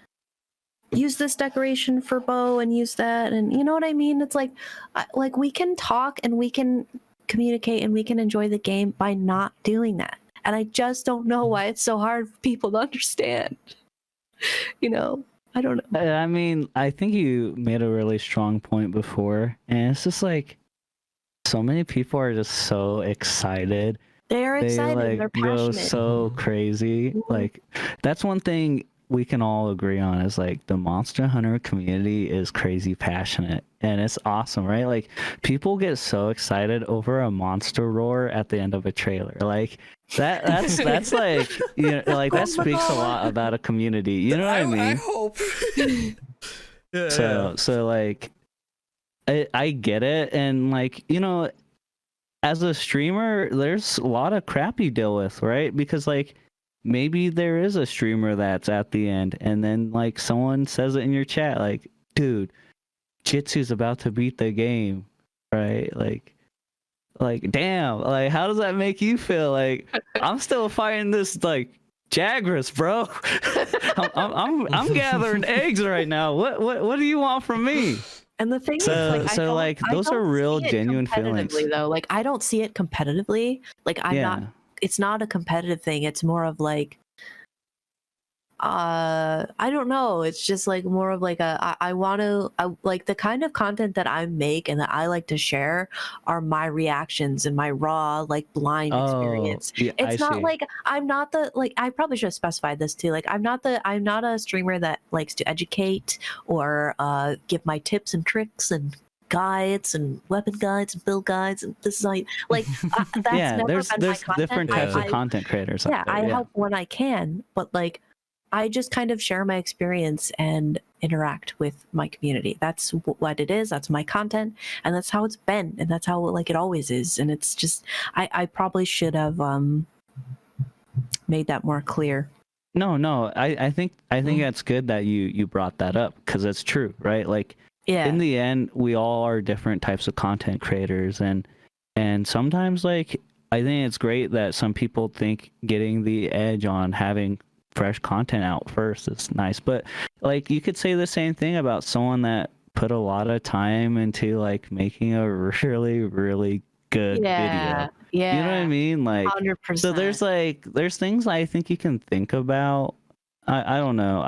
use this decoration for bow and use that, and you know what I mean? It's like we can talk and we can communicate and we can enjoy the game by not doing that. And I just don't know why it's so hard for people to understand. You know, I don't know. I mean, I think you made a really strong point before, and it's just like so many people are just so excited. They're excited. Like, they're passionate. Go so crazy. Like, that's one thing we can all agree on, is like the Monster Hunter community is crazy passionate, and it's awesome, right? Like, people get so excited over a monster roar at the end of a trailer. Like that's like, you know, like that speaks a lot about a community. You know what I mean? I hope. So like, I get it, and like, you know, as a streamer, there's a lot of crap you deal with, right? Because like, maybe there is a streamer that's at the end, and then like someone says it in your chat, like, dude, Jitsu's about to beat the game, right? Like damn, like how does that make you feel? Like, I'm still fighting this like Jagras, bro. I'm gathering eggs right now. What do you want from me? And the thing is, like, those are real genuine feelings. Though, like, I don't see it competitively. Like, I'm not. It's not a competitive thing. It's more of like, I don't know. It's just like more of like I want to like the kind of content that I make and that I like to share are my reactions and my raw like blind experience. Yeah, It's I not see. like I'm not the like I probably should have specified this too. Like I'm not a streamer that likes to educate or give my tips and tricks and guides and weapon guides and build guides and this is like that's Yeah, never there's been my content. different types of I content creators out there. I help when I can, but like I just kind of share my experience and interact with my community. That's what it is. That's my content, and that's how it's been, and that's how like it always is. And it's just I probably should have made that more clear. No, I think that's good that you brought that up because it's true, right? Like Yeah. in the end, we all are different types of content creators, and sometimes like I think it's great that some people think getting the edge on having fresh content out first is nice, but like you could say the same thing about someone that put a lot of time into like making a really good video. Yeah. You know what I mean? Like 100%. so there's things I think you can think about. I don't know.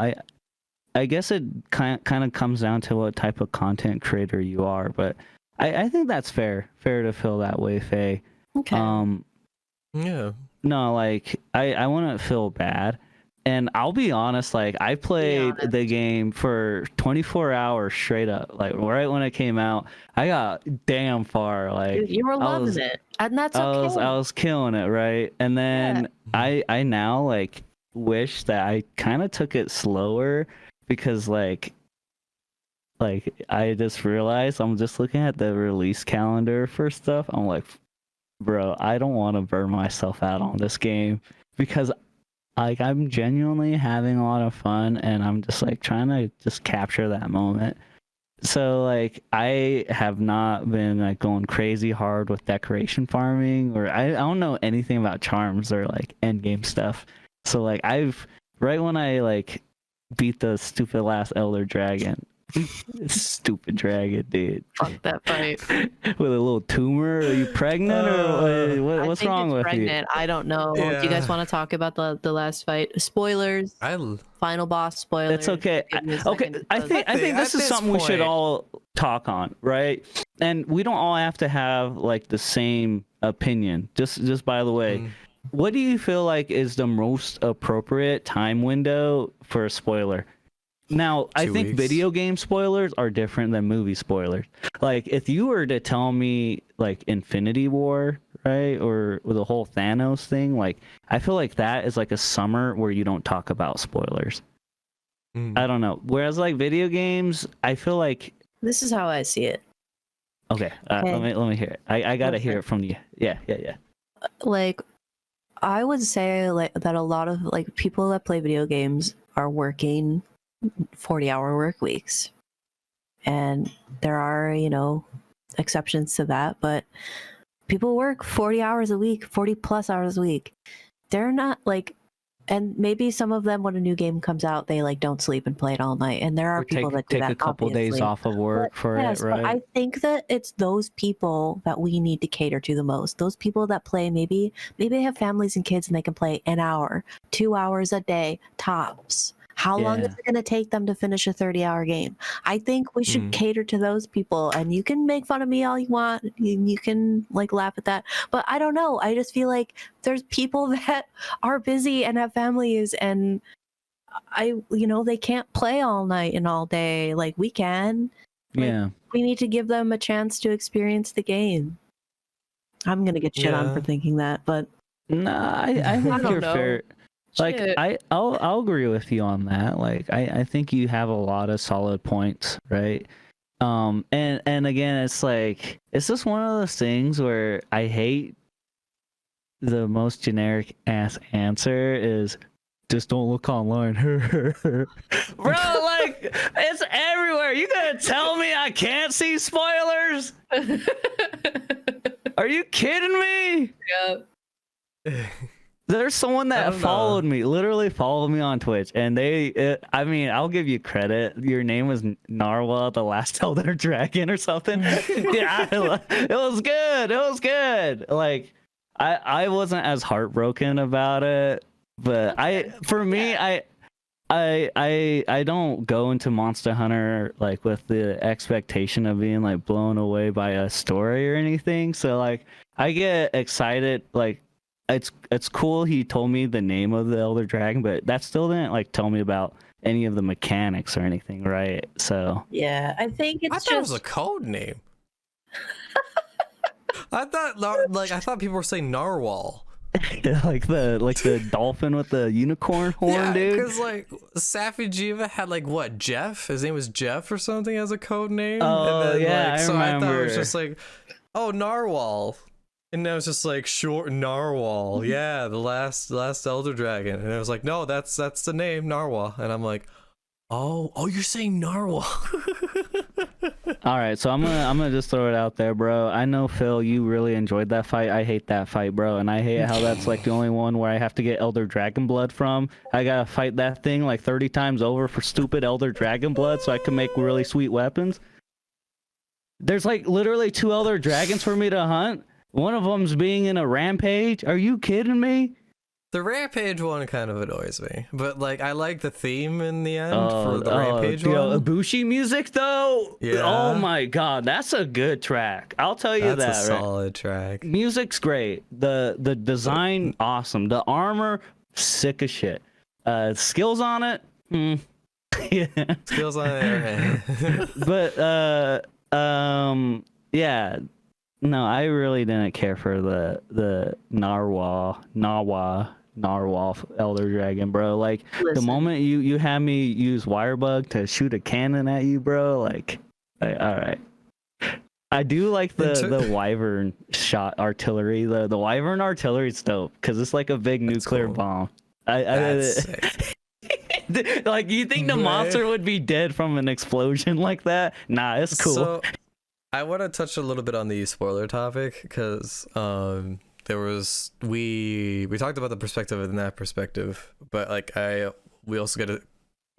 I guess it kind of comes down to what type of content creator you are, but I think that's fair to feel that way, Faye. Okay. Yeah. No, like I wouldn't feel bad. And I'll be honest, like I played the game for 24 hours straight up. Like right when it came out, I got damn far. Like Dude, you were loving it, and that's okay. I was killing it, right? And then I now like wish that I kind of took it slower because like I just realized I'm just looking at the release calendar for stuff. I'm like, bro, I don't want to burn myself out on this game because like I'm genuinely having a lot of fun and I'm just like trying to just capture that moment. So like I have not been like going crazy hard with decoration farming, or I don't know anything about charms or like end game stuff. So like I've right when I like beat the stupid last elder dragon. Stupid dragon, dude. Fuck that fight. With a little tumor? Are you pregnant or what's wrong with pregnant. you? I don't know. Yeah. Do you guys want to talk about the last fight? Spoilers. Final boss spoilers. It's okay. I think this is something we should all talk on, right? And we don't all have to have like the same opinion. Just by the way, what do you feel like is the most appropriate time window for a spoiler? Now, I think video game spoilers are different than movie spoilers. Like, if you were to tell me, like, Infinity War, right, or the whole Thanos thing, like, I feel like that is like a summer where you don't talk about spoilers. I don't know. Whereas, like, video games, I feel like... This is how I see it. Okay, let me hear it. I gotta hear it from you. Yeah. Like, I would say like that a lot of, like, people that play video games are working 40-hour work weeks, and there are exceptions to that, but people work 40 hours a week, 40 plus hours a week. They're not like, and maybe some of them when a new game comes out they like don't sleep and play it all night, and there are people that do that. Take a couple days off of work for it, right? But I think that it's those people that we need to cater to the most. Those people that play, maybe they have families and kids and they can play an hour, 2 hours a day tops. How long is it going to take them to finish a 30-hour game? I think we should cater to those people, and you can make fun of me all you want. You can like laugh at that, but I don't know. I just feel like there's people that are busy and have families, and they can't play all night and all day like we can. Like, we need to give them a chance to experience the game. I'm gonna get shit on for thinking that, but nah, I think you're fair. Like I'll agree with you on that. Like I think you have a lot of solid points, right? And again, it's like it's just one of those things where I hate the most generic ass answer is just don't look online. Bro, like it's everywhere. You gonna tell me I can't see spoilers? Are you kidding me? Yeah. There's someone that literally followed me on Twitch, and I'll give you credit. Your name was Narwa, the last Elder Dragon or something. Yeah, it was good. It was good. Like, I wasn't as heartbroken about it, but I I don't go into Monster Hunter like with the expectation of being like blown away by a story or anything. So like I get excited, like it's cool he told me the name of the Elder Dragon, but that still didn't like tell me about any of the mechanics or anything, right? So Yeah, I think it's I thought it was a code name. I thought people were saying narwhal. like the dolphin with the unicorn horn, dude. Because like Safi Jiva had like what, Jeff? His name was Jeff or something as a code name. Oh, and then, yeah, like, I so remember. I thought it was just like, oh, narwhal. And I was just like, short narwhal. Yeah, the last Elder Dragon. And I was like, no, that's the name, narwhal. And I'm like, oh, you're saying narwhal. All right, so I'm gonna just throw it out there, bro. I know, Phil, you really enjoyed that fight. I hate that fight, bro, and I hate how that's like the only one where I have to get Elder Dragon blood from. I gotta fight that thing like 30 times over for stupid Elder Dragon blood so I can make really sweet weapons. There's like literally 2 Elder Dragons for me to hunt. One of them's being in a rampage. Are you kidding me? The rampage one kind of annoys me, but like I like the theme in the end for the rampage one. Ibushi music though. Yeah. Oh my god, that's a good track. I'll tell you That's that. a solid track. Music's great. The design awesome. The armor sick as shit. Skills on it. Yeah. Skills on it. But yeah. No, I really didn't care for the narwhal Elder Dragon, bro. Like the moment you had me use Wirebug to shoot a cannon at you, bro, like all right. I do like the Wyvern shot artillery. The Wyvern artillery is dope because it's like a big nuclear bomb. That's sick. Like you think the monster would be dead from an explosion like that? Nah, it's cool. So, I want to touch a little bit on the spoiler topic because there was we talked about the perspective and that perspective, but like we also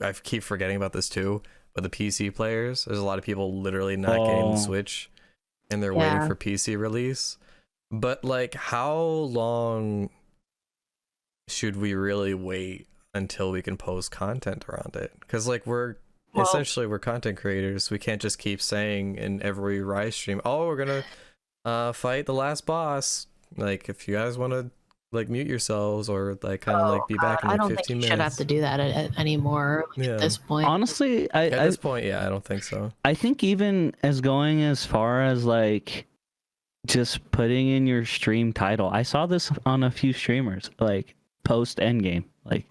I keep forgetting about this too. But the PC players, there's a lot of people literally not getting the Switch, and they're waiting for PC release. But like, how long should we really wait until we can post content around it? Because like essentially we're content creators. We can't just keep saying in every Rise stream, oh, we're gonna fight the last boss. Like if you guys want to like mute yourselves or like kind of like be back in like 15 minutes. I don't think you should have to do that anymore at this point. Honestly, at this point, yeah, I don't think so. I think even as going as far as like just putting in your stream title. I saw this on a few streamers, like post endgame. Like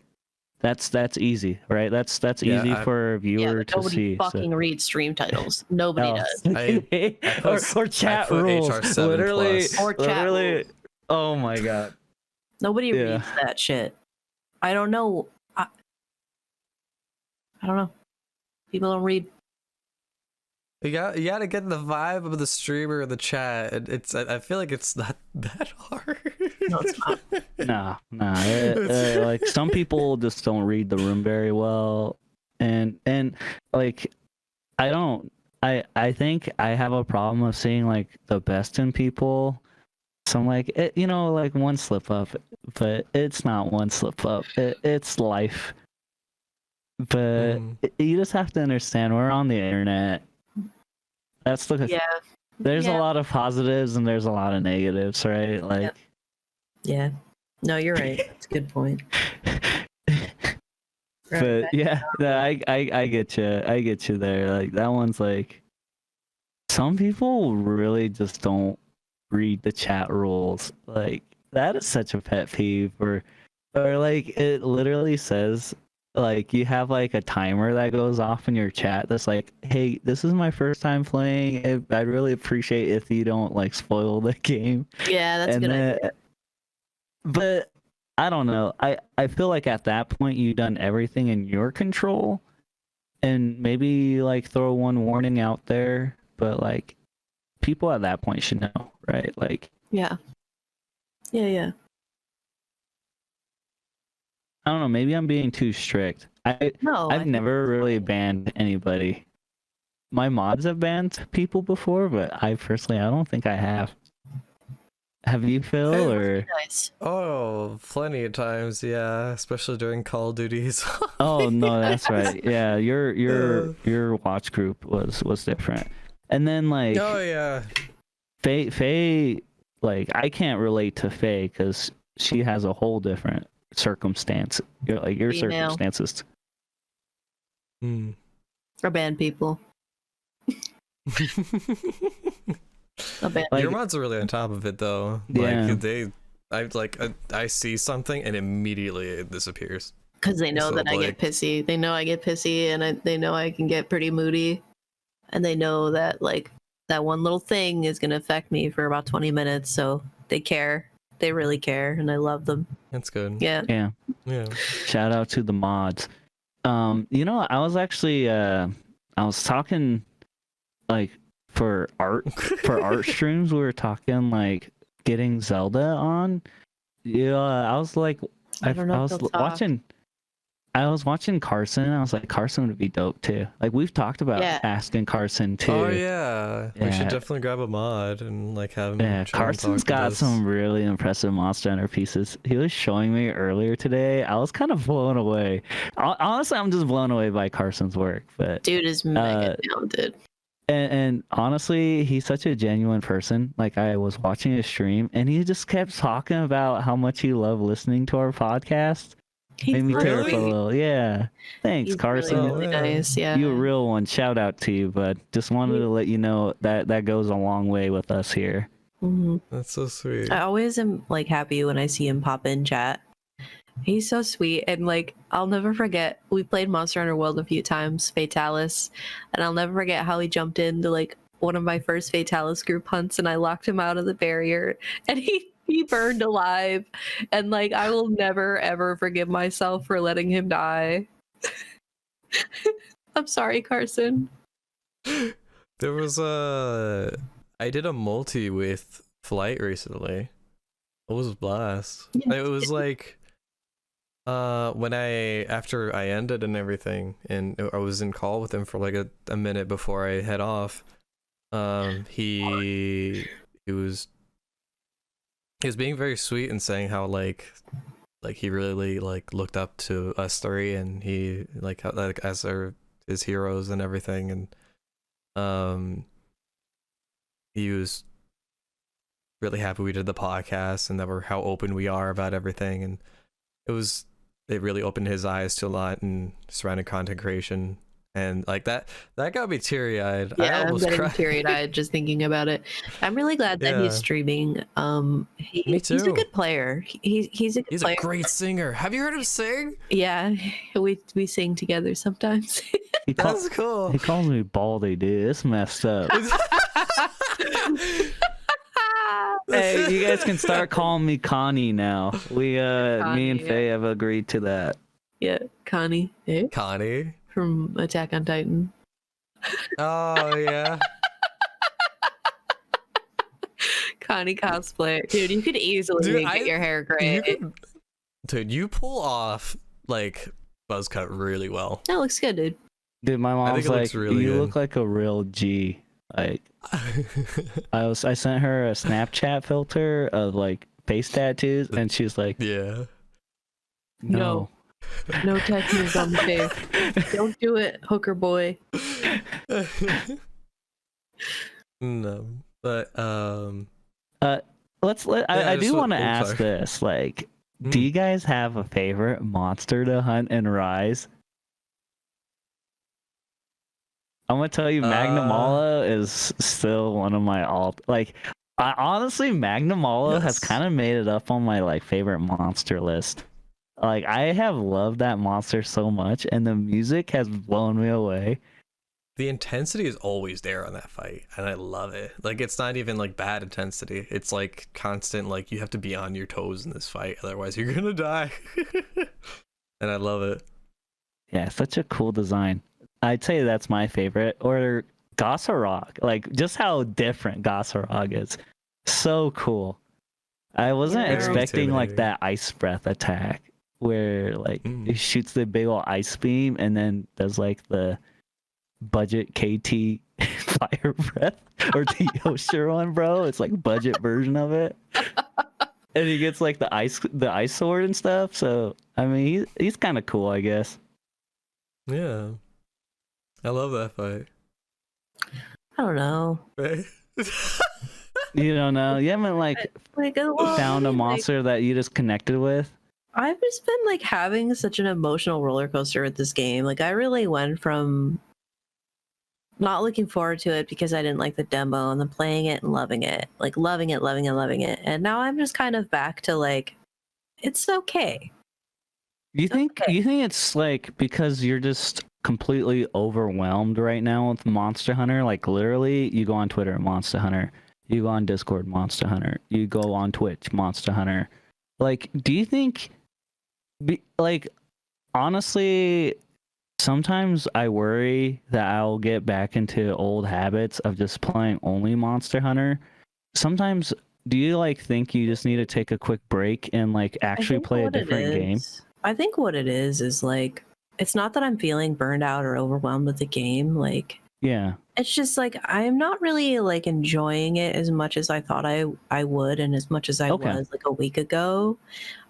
that's easy, right? That's easy for a viewer to see. Nobody fucking reads stream titles. Nobody does. Or chat rules. Literally. Or chat rules. Oh my god. Nobody reads that shit. I don't know. I don't know. People don't read. You gotta get the vibe of the streamer in the chat. I feel like it's not that hard. No, it's not. Nah. Like some people just don't read the room very well, and like I think I have a problem of seeing like the best in people. So I'm like, like one slip up, but it's not one slip up. It's life. But you just have to understand we're on the internet. There's a lot of positives and there's a lot of negatives, right? Like, yeah. No, you're right. That's a good point. But I get you. I get you there. Like that one's like, some people really just don't read the chat rules. Like that is such a pet peeve. Or like it literally says, like you have like a timer that goes off in your chat that's like, hey, this is my first time playing. I'd really appreciate if you don't like spoil the game. Yeah, that's a good idea. But I don't know. I feel like at that point you've done everything in your control, and maybe like throw one warning out there. But like people at that point should know, right? Like yeah. I don't know. Maybe I'm being too strict. I've never really banned anybody. My mods have banned people before, but I don't think I have. Have you, Phil? Hey, Or Nice. Oh, plenty of times, yeah, especially during Call of Duties. oh no, that's right. Yeah, your watch group was different. And then like Oh yeah. Faye, like I can't relate to Faye because she has a whole different circumstance. Your Female. circumstances. Hmm. Or band people. A band. Like- Your mods are really on top of it though. Yeah. I see something and immediately it disappears. Because they know So, that I get pissy. They know I get pissy, and they know I can get pretty moody, and they know that like that one little thing is gonna affect me for about 20 minutes. So they care. They really care, and I love them. That's good. Yeah. Yeah. Yeah. Shout out to the mods. I was actually I was talking like for art streams. We were talking like getting Zelda on. Yeah, I was like, I don't know I if was they'll talk. watching Carson. And I was like, Carson would be dope too. Like we've talked about Yeah. asking Carson too. Oh yeah. We Yeah. should definitely grab a mod and like have him. Yeah, chill and Carson's talk with got us. some really impressive Monster Hunter pieces. He was showing me earlier today. I was kind of blown away. Honestly, I'm just blown away by Carson's work. But Dude is mega talented. and honestly, he's such a genuine person. Like I was watching his stream, and he just kept talking about how much he loved listening to our podcast. He's Made me tear up a Really? little. Yeah, thanks, He's Carson. really, really Oh, yeah. nice. Yeah. You a real one. Shout out to you, bud. Just wanted to let you know that goes a long way with us here. Mhm. That's so sweet. I always am like happy when I see him pop in chat. He's so sweet, and like I'll never forget. We played Monster Hunter World a few times, Fayetalis, and I'll never forget how he jumped into like one of my first Fayetalis group hunts, and I locked him out of the barrier, and he burned alive, and like I will never ever forgive myself for letting him die. I'm sorry, Carson. There was I did a multi with Flight recently. It was a blast. Yeah. It was like after I ended and everything, and I was in call with him for like a minute before I head off. He was being very sweet and saying how like he really like looked up to us three, and he like as his heroes and everything, and he was really happy we did the podcast and that how open we are about everything, and it really opened his eyes to a lot in surrounding content creation, and like that got me teary-eyed. I Yeah, I'm almost getting cried. teary-eyed just thinking about it. I'm really glad that Yeah. he's streaming. Me He's a too. good player. He's a good He's player. a great singer. Have you heard him sing? Yeah, we sing together sometimes. He That's cool. He calls me Baldy, dude. It's messed up. Hey, you guys can start calling me Connie now. Me and Connie, Faye have agreed to that. Yeah, Connie Connie. from Attack on Titan. Oh yeah. Connie cosplay. Dude, you could easily Dude, get your hair gray. Dude, you pull off like buzz cut really well. That looks good, dude. Dude, my think mom's it like, looks really you good." look like a real G. Like, I sent her a Snapchat filter of like face tattoos, and she's like, Yeah. no. No tattoos on the face. Don't do it, hooker boy. No, but I Yeah, do just want to oops, ask sorry. this. Like, do Mm. you guys have a favorite monster to hunt and Rise? I'm gonna tell you, Magnamalo is still one of my honestly, Magnamalo has Yes. kind of made it up on my like favorite monster list. Like, I have loved that monster so much, and the music has blown me away. the intensity is always there on that fight, and I love it. Like, it's not even like bad intensity. It's like constant, like you have to be on your toes in this fight, otherwise you're gonna die. And I love it. Yeah, such a cool design. I'd say that's my favorite. Or Gossarog. Like, just how different Gossarog is. So cool. I wasn't Very expecting like intimidating. that ice breath attack where like Mm. he shoots the big ol' ice beam and then does like the budget KT Fire Breath or the Yosher one, bro. It's like budget version of it. And he gets like the ice sword and stuff. So I mean, he's kind of cool, I guess. Yeah, I love that fight. I don't know. Right? You don't know? You haven't like found a monster that you just connected with? I've just been like having such an emotional roller coaster with this game. Like I really went from not looking forward to it because I didn't like the demo, and then playing it and loving it. Like loving it. And now I'm just kind of back to like, it's okay. You think it's like because you're just completely overwhelmed right now with Monster Hunter? Like literally, you go on Twitter, Monster Hunter. You go on Discord, Monster Hunter. You go on Twitch, Monster Hunter. Like, do you think, like, honestly, sometimes I worry that I'll get back into old habits of just playing only Monster Hunter. Sometimes, do you like think you just need to take a quick break and like actually play a different game? I think what it is like, it's not that I'm feeling burned out or overwhelmed with the game. Like, yeah, it's just like I'm not really like enjoying it as much as I thought I would, and as much as I was like a week ago.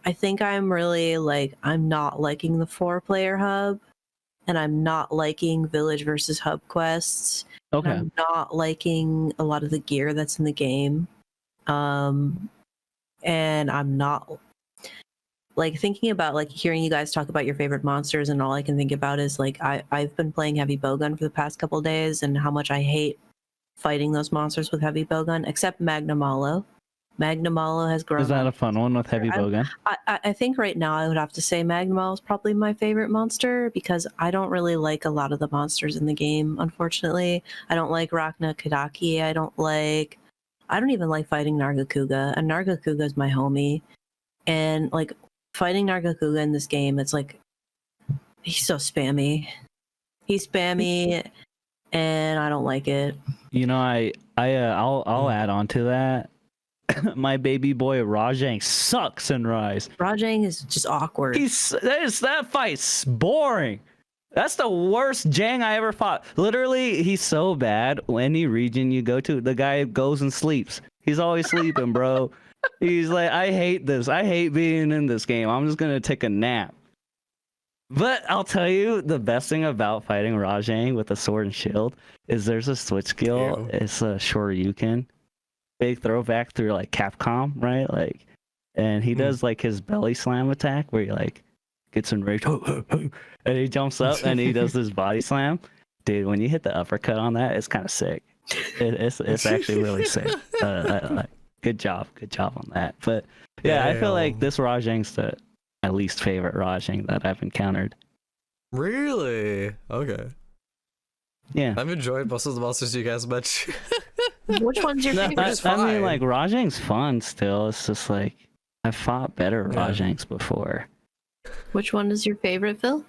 I think I'm really like, I'm not liking the 4-player hub, and I'm not liking village versus hub quests. Okay. I'm not liking a lot of the gear that's in the game. And I'm not like thinking about like hearing you guys talk about your favorite monsters, and all I can think about is like I've been playing heavy bowgun for the past couple of days, and how much I hate fighting those monsters with heavy bowgun, except Magna Malo. Magna Malo has grown. Is that a fun one with heavy bowgun? I think right now I would have to say Magna Malo is probably my favorite monster, because I don't really like a lot of the monsters in the game, unfortunately. I don't like Rachna Kadaki. I don't even like fighting Nargacuga, and Nargacuga is my homie. And like fighting Nargacuga in this game, it's like he's so spammy. He's spammy, and I don't like it. You know, I'll add on to that. My baby boy Rajang sucks in Rise. Rajang is just awkward. That fight's boring. That's the worst Jang I ever fought. Literally, he's so bad. Any region you go to, the guy goes and sleeps. He's always sleeping, bro. He's like, I hate this. I hate being in this game. I'm just gonna take a nap. But I'll tell you, the best thing about fighting Rajang with a sword and shield is there's a switch skill. Ew. It's a Shoryuken. Big throwback through like Capcom, right? Like, and he does like his belly slam attack where he like gets enraged, and he jumps up and he does this body slam. Dude, when you hit the uppercut on that, it's kind of sick. It's actually really sick. Good job on that. But yeah, I feel like this Rajang's my least favorite Rajang that I've encountered. Really? Okay. Yeah, I've enjoyed most of the monsters you guys mentioned. Which one's your favorite? I mean, like Rajang's fun still. It's just like I've fought better Rajangs before. Which one is your favorite, Phil?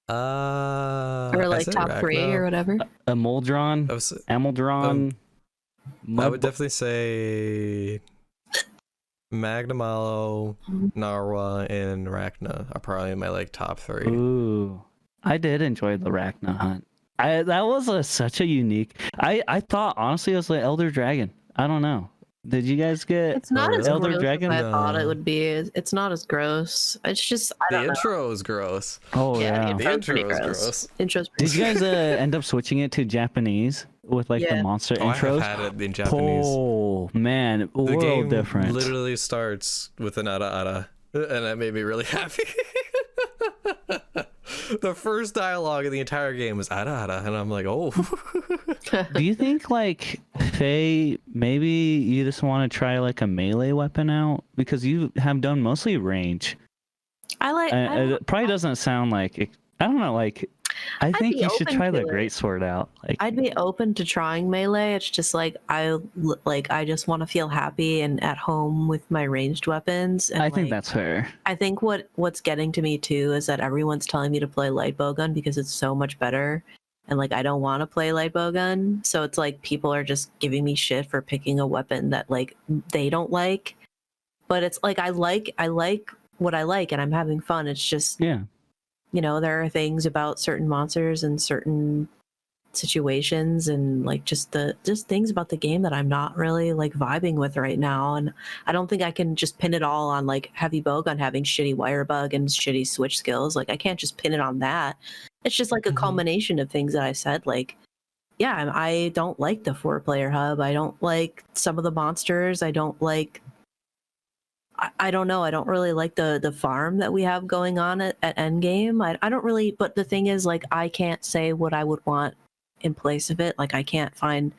Or like top Rachna, 3 or whatever. Amoldron. Amoldron. I would definitely say Magna Malo, Narwa, and Rachna are probably my like top 3. Ooh, I did enjoy the Rachna hunt. That was such a unique. I thought honestly it was like Elder Dragon. I don't know. Did you guys get? It's not as Elder gross Dragon? as I thought it would be. It's not as gross. It's just the intro is gross. Oh yeah, the intro is gross. Intro's Did you guys end up switching it to Japanese with like the monster intros? I have had it in Japanese. Oh man, the world game difference. Literally starts with an ara, and that made me really happy. The first dialogue in the entire game is ara, and I'm like, oh. Do you think like Faye, maybe you just want to try like a melee weapon out because you have done mostly range? It probably doesn't sound like it, I don't know. Like I think you should try the greatsword out. Like I'd be open to trying melee. It's just like I just want to feel happy and at home with my ranged weapons. And I think that's fair. I think what's getting to me too is that everyone's telling me to play light bowgun because it's so much better. And like I don't want to play light bowgun, so it's like people are just giving me shit for picking a weapon that like they don't like. But it's like I like what I like and I'm having fun. It's just yeah. You know, there are things about certain monsters and certain situations and like just things about the game that I'm not really like vibing with right now. And I don't think I can just pin it all on like Heavy Bogue on having shitty wire bug and shitty switch skills. Like I can't just pin it on that. It's just like a culmination of things that I said. Like, yeah, I don't like the 4-player hub. I don't like some of the monsters. I don't like, I don't know. I don't really like the farm that we have going on at endgame. I don't really, but the thing is, like, I can't say what I would want in place of it. Like, I can't find,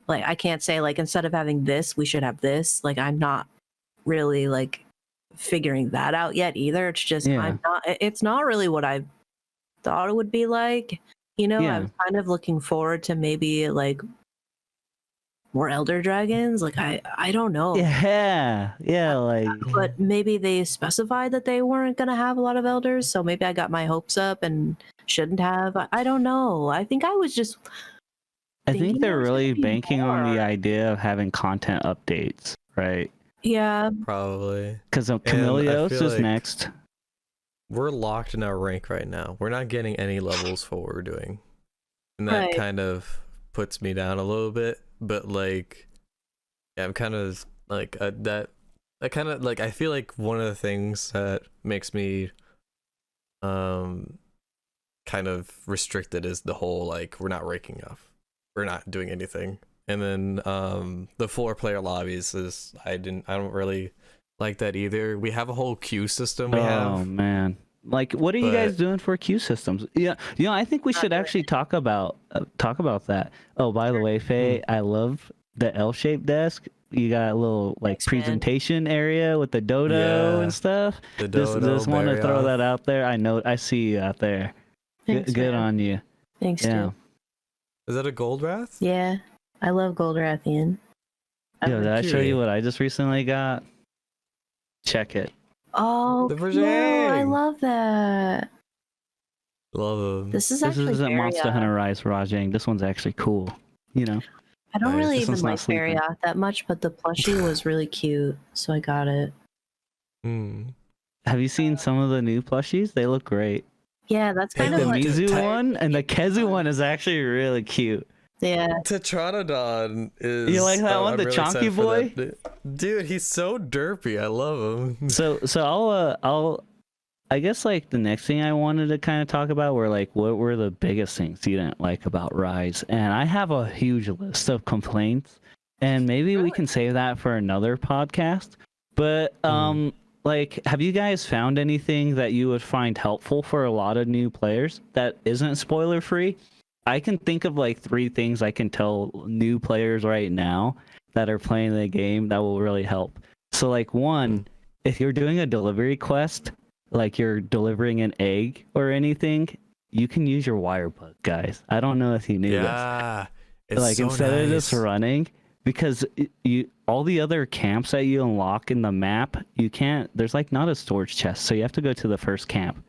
like, I can't say, like, instead of having this, we should have this. Like, I'm not really, like, figuring that out yet either. It's just, it's not really what I thought it would be like. You know, I'm kind of looking forward to maybe, like, more elder dragons. Like I don't know. Like, but maybe they specified that they weren't gonna have a lot of elders, so maybe I got my hopes up and shouldn't have. I don't know. I think they're really banking on the idea of having content updates, right? Yeah, probably because Camelios is next. We're locked in our rank right now. We're not getting any levels for what we're doing, and that kind of puts me down a little bit. But like, yeah, I'm kind of like that. I kind of like. I feel like one of the things that makes me, kind of restricted is the whole like we're not raking up, we're not doing anything, and then the 4-player lobbies is I don't really like that either. We have a whole queue system. Oh man. Like, what are you guys doing for queue systems? Yeah, I think we should actually talk about that. Oh, by the way, Faye, I love the L-shaped desk. You got a little like presentation area with the dodo and stuff. The dodo, just want to throw that out there. I know, I see you out there. Thanks, good on you. Thanks, dude. Is that a gold wrath? Yeah, I love gold Rathian. Did I show you what I just recently got? Check it. Oh, no, I love that. Love them. This isn't Monster Hunter Rise Rajang. This one's actually cool. You know. I don't really even like Fayetalis that much, but the plushie was really cute, so I got it. Have you seen some of the new plushies? They look great. Yeah, that's kind like of the Mizu one and the Kezu one is actually really cute. Yeah. Tetranodon is. You like that one, the really chonky boy? Dude, he's so derpy. I love him. So I guess like the next thing I wanted to kind of talk about were like what were the biggest things you didn't like about Rise, and I have a huge list of complaints, and maybe we can save that for another podcast. But like, have you guys found anything that you would find helpful for a lot of new players that isn't spoiler free? I can think of like 3 things I can tell new players right now that are playing the game that will really help. So like 1, if you're doing a delivery quest, like you're delivering an egg or anything, you can use your wire bug, guys. I don't know if you knew this. It's like so instead of just running, because all the other camps that you unlock in the map, you can't. There's like not a storage chest, so you have to go to the first camp.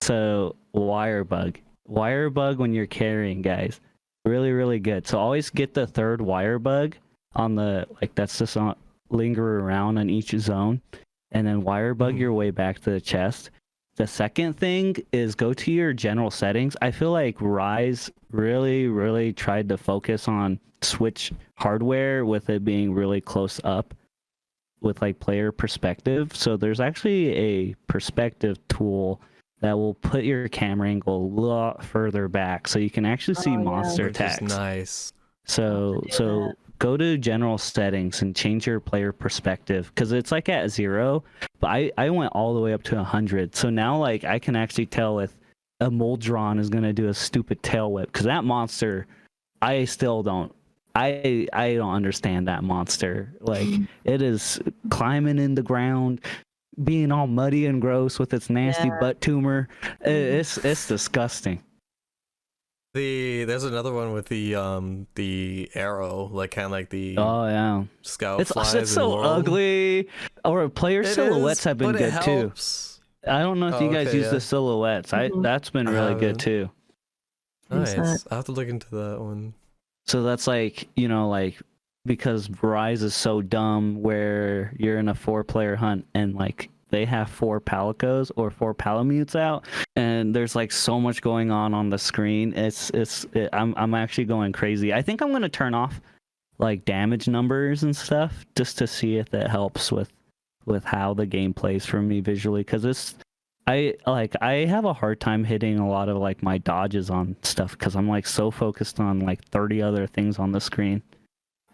So wire bug when you're carrying, guys, really good. So always get the 3rd wire bug on the that's just on linger around on each zone, and then wire bug your way back to the chest. The second thing is go to your general settings. I feel like Rise really tried to focus on Switch hardware with it being really close up with like player perspective. So there's actually a perspective tool that will put your camera angle a lot further back so you can actually see monster attacks. Which is nice. So go to general settings and change your player perspective, because it's like at 0, but I went all the way up to 100. So now like I can actually tell if a Moldron is gonna do a stupid tail whip, because that monster I still don't understand that monster. Like it is climbing in the ground, being all muddy and gross with its nasty butt tumor. It's disgusting. There's another one with the arrow, like kind of like the scout it's flies. So ugly. Or player silhouettes have been good too. I don't know if you guys use the silhouettes. That's been really good too. Nice. I'll have to look into that one. So that's like, because Rise is so dumb where you're in a 4-player hunt and like they have 4 palicos or 4 palamutes out, and there's like so much going on the screen. I'm actually going crazy. I think I'm gonna turn off like damage numbers and stuff just to see if that helps with how the game plays for me visually, because I have a hard time hitting a lot of like my dodges on stuff because I'm like so focused on like 30 other things on the screen.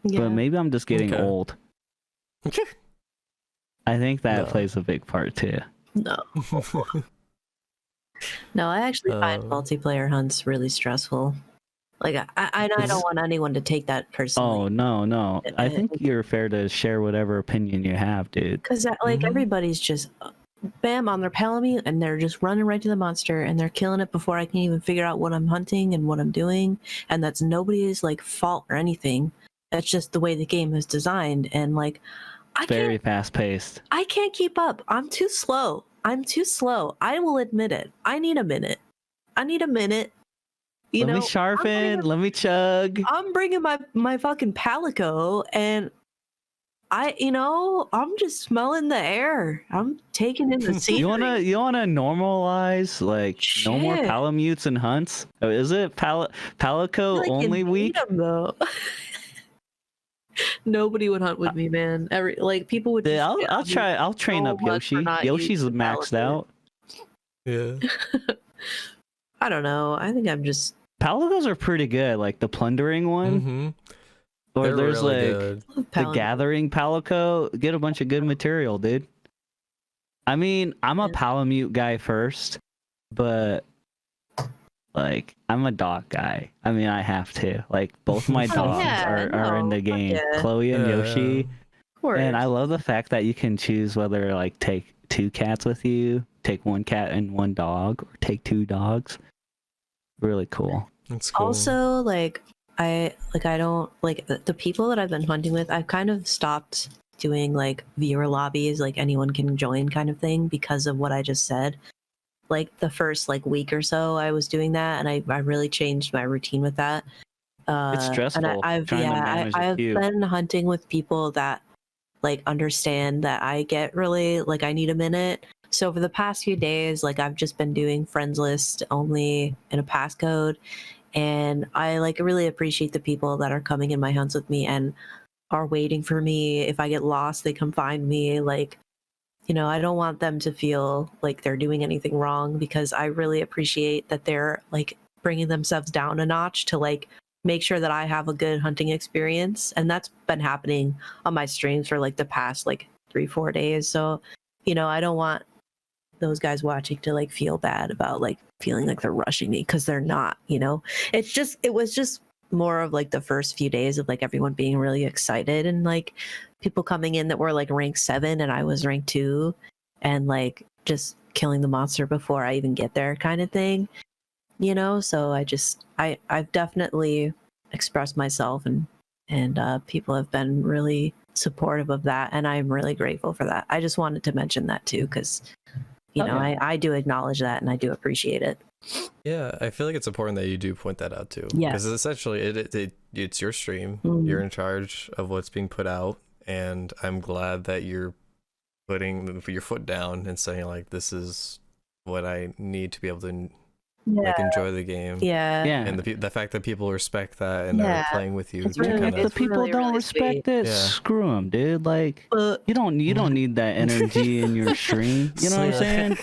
Yeah. But maybe I'm just getting old. I think that No. plays a big part too. No. No, I actually find multiplayer hunts really stressful. Like, I don't want anyone to take that personally. Oh, no. I think you're fair to share whatever opinion you have, dude. Because, like, everybody's just, bam, on their palamute, and they're just running right to the monster, and they're killing it before I can even figure out what I'm hunting and what I'm doing. And that's nobody's, like, fault or anything. That's just the way the game is designed. And, like, Very fast-paced. I can't keep up. I'm too slow. I will admit it. I need a minute. Let me sharpen. Let me chug. I'm bringing my fucking palico, and I'm just smelling the air. I'm taking in the scenery. You wanna normalize like no more Shit. palamutes and hunts? Oh, is it palico Like, you only need week? 'em, though. Nobody would hunt with me, man. People would. Yeah, just I'll train so up much for Yoshi. not Yoshi's using maxed palico. out. Yeah. I don't know. I think I'm just. Palicos are pretty good, like the plundering one. Mm-hmm. Or They're there's really like good. the Paladin. gathering palico. Get a bunch of good material, dude. I mean, I'm a Yeah. palamute guy first, but like I'm a dog guy. I mean, I have to. Like both my dogs are in the game. yeah. Chloe and Yoshi. Of course. And I love the fact that you can choose whether like take 2 cats with you, take 1 cat and 1 dog, or take 2 dogs. Really cool. That's cool. Also, I don't like the people that I've been hunting with. I've kind of stopped doing like viewer lobbies, like anyone can join kind of thing, because of what I just said. Like the first like week or so, I was doing that, and I really changed my routine with that. It's stressful. And I've been hunting with people that like understand that I get really like I need a minute. So for the past few days, like I've just been doing friends list only in a passcode, and I like really appreciate the people that are coming in my hunts with me and are waiting for me. If I get lost, they come find me. Like, I don't want them to feel like they're doing anything wrong, because I really appreciate that they're like bringing themselves down a notch to like make sure that I have a good hunting experience. And that's been happening on my streams for like the past like 3-4 days. So, I don't want those guys watching to like feel bad about like feeling like they're rushing me, because they're not. It was just more of like the first few days of like everyone being really excited, and like people coming in that were like rank 7 and I was rank 2, and like just killing the monster before I even get there kind of thing. So I've definitely expressed myself, and people have been really supportive of that, and I'm really grateful for that. I just wanted to mention that too, because I do acknowledge that, and I do appreciate it. Yeah, I feel like it's important that you do point that out too. Yeah. Because essentially it's your stream. Mhm. You're in charge of what's being put out, and I'm glad that you're putting your foot down and saying like, this is what I need to be able to like enjoy the game. Yeah. And the fact that people respect that and are playing with you. It's to really- kind If of, the people really, don't really respect sweet. it, Yeah. screw them, dude. Like But, you don't need that energy in your stream. You know what I'm saying?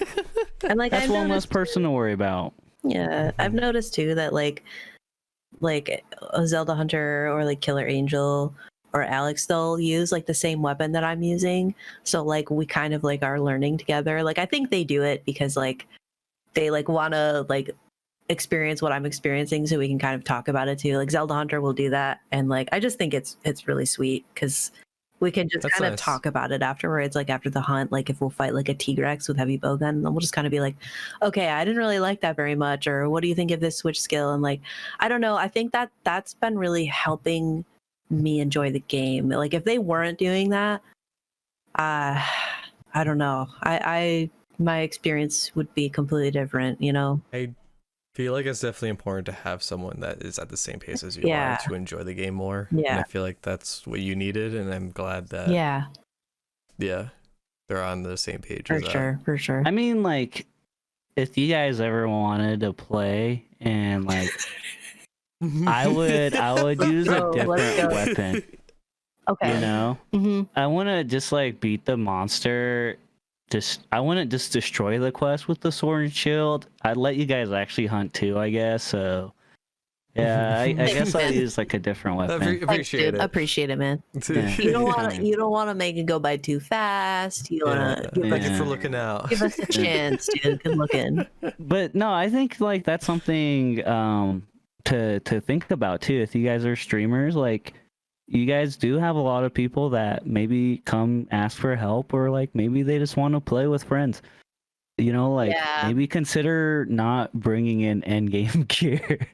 and like That's I've one less noticed person to worry about. Yeah, I've noticed too that like a Zelda Hunter or like Killer Angel or Alex, they'll use like the same weapon that I'm using. So like we kind of like are learning together. Like I think they do it because like they like want to like experience what I'm experiencing, so we can kind of talk about it too. Like Zelda Hunter will do that, and like I just think it's really sweet because we can just That's kind of nice. talk about it afterwards. Like after the hunt, like if we'll fight like a T-Rex with heavy bowgun, then we'll just kind of be like, okay, I didn't really like that very much, or what do you think of this switch skill? And like, I don't know. I think that's been really helping me enjoy the game. Like if they weren't doing that, I don't know. My experience would be completely different, I feel like it's definitely important to have someone that is at the same pace as you Yeah. are to enjoy the game more. Yeah. And I feel like that's what you needed, and I'm glad that Yeah. yeah. they're on the same page. For with that. sure, for sure. I mean, like, if you guys ever wanted to play and like, I would use a Bro, let's different go. weapon. Okay. You know, I want to just like beat the monster. I wouldn't just destroy the quest with the sword and shield. I'd let you guys actually hunt too, I guess. So yeah, I guess I'll use like a different weapon. Thanks, Appreciate dude. it. Appreciate it, man. Yeah. You don't want to make it go by too fast. You want to Thank you for looking out. give us a chance, dude. Good looking. But no, I think like that's something to think about too. If you guys are streamers, like you guys do have a lot of people that maybe come ask for help, or like maybe they just want to play with friends. You know, like maybe consider not bringing in end game gear.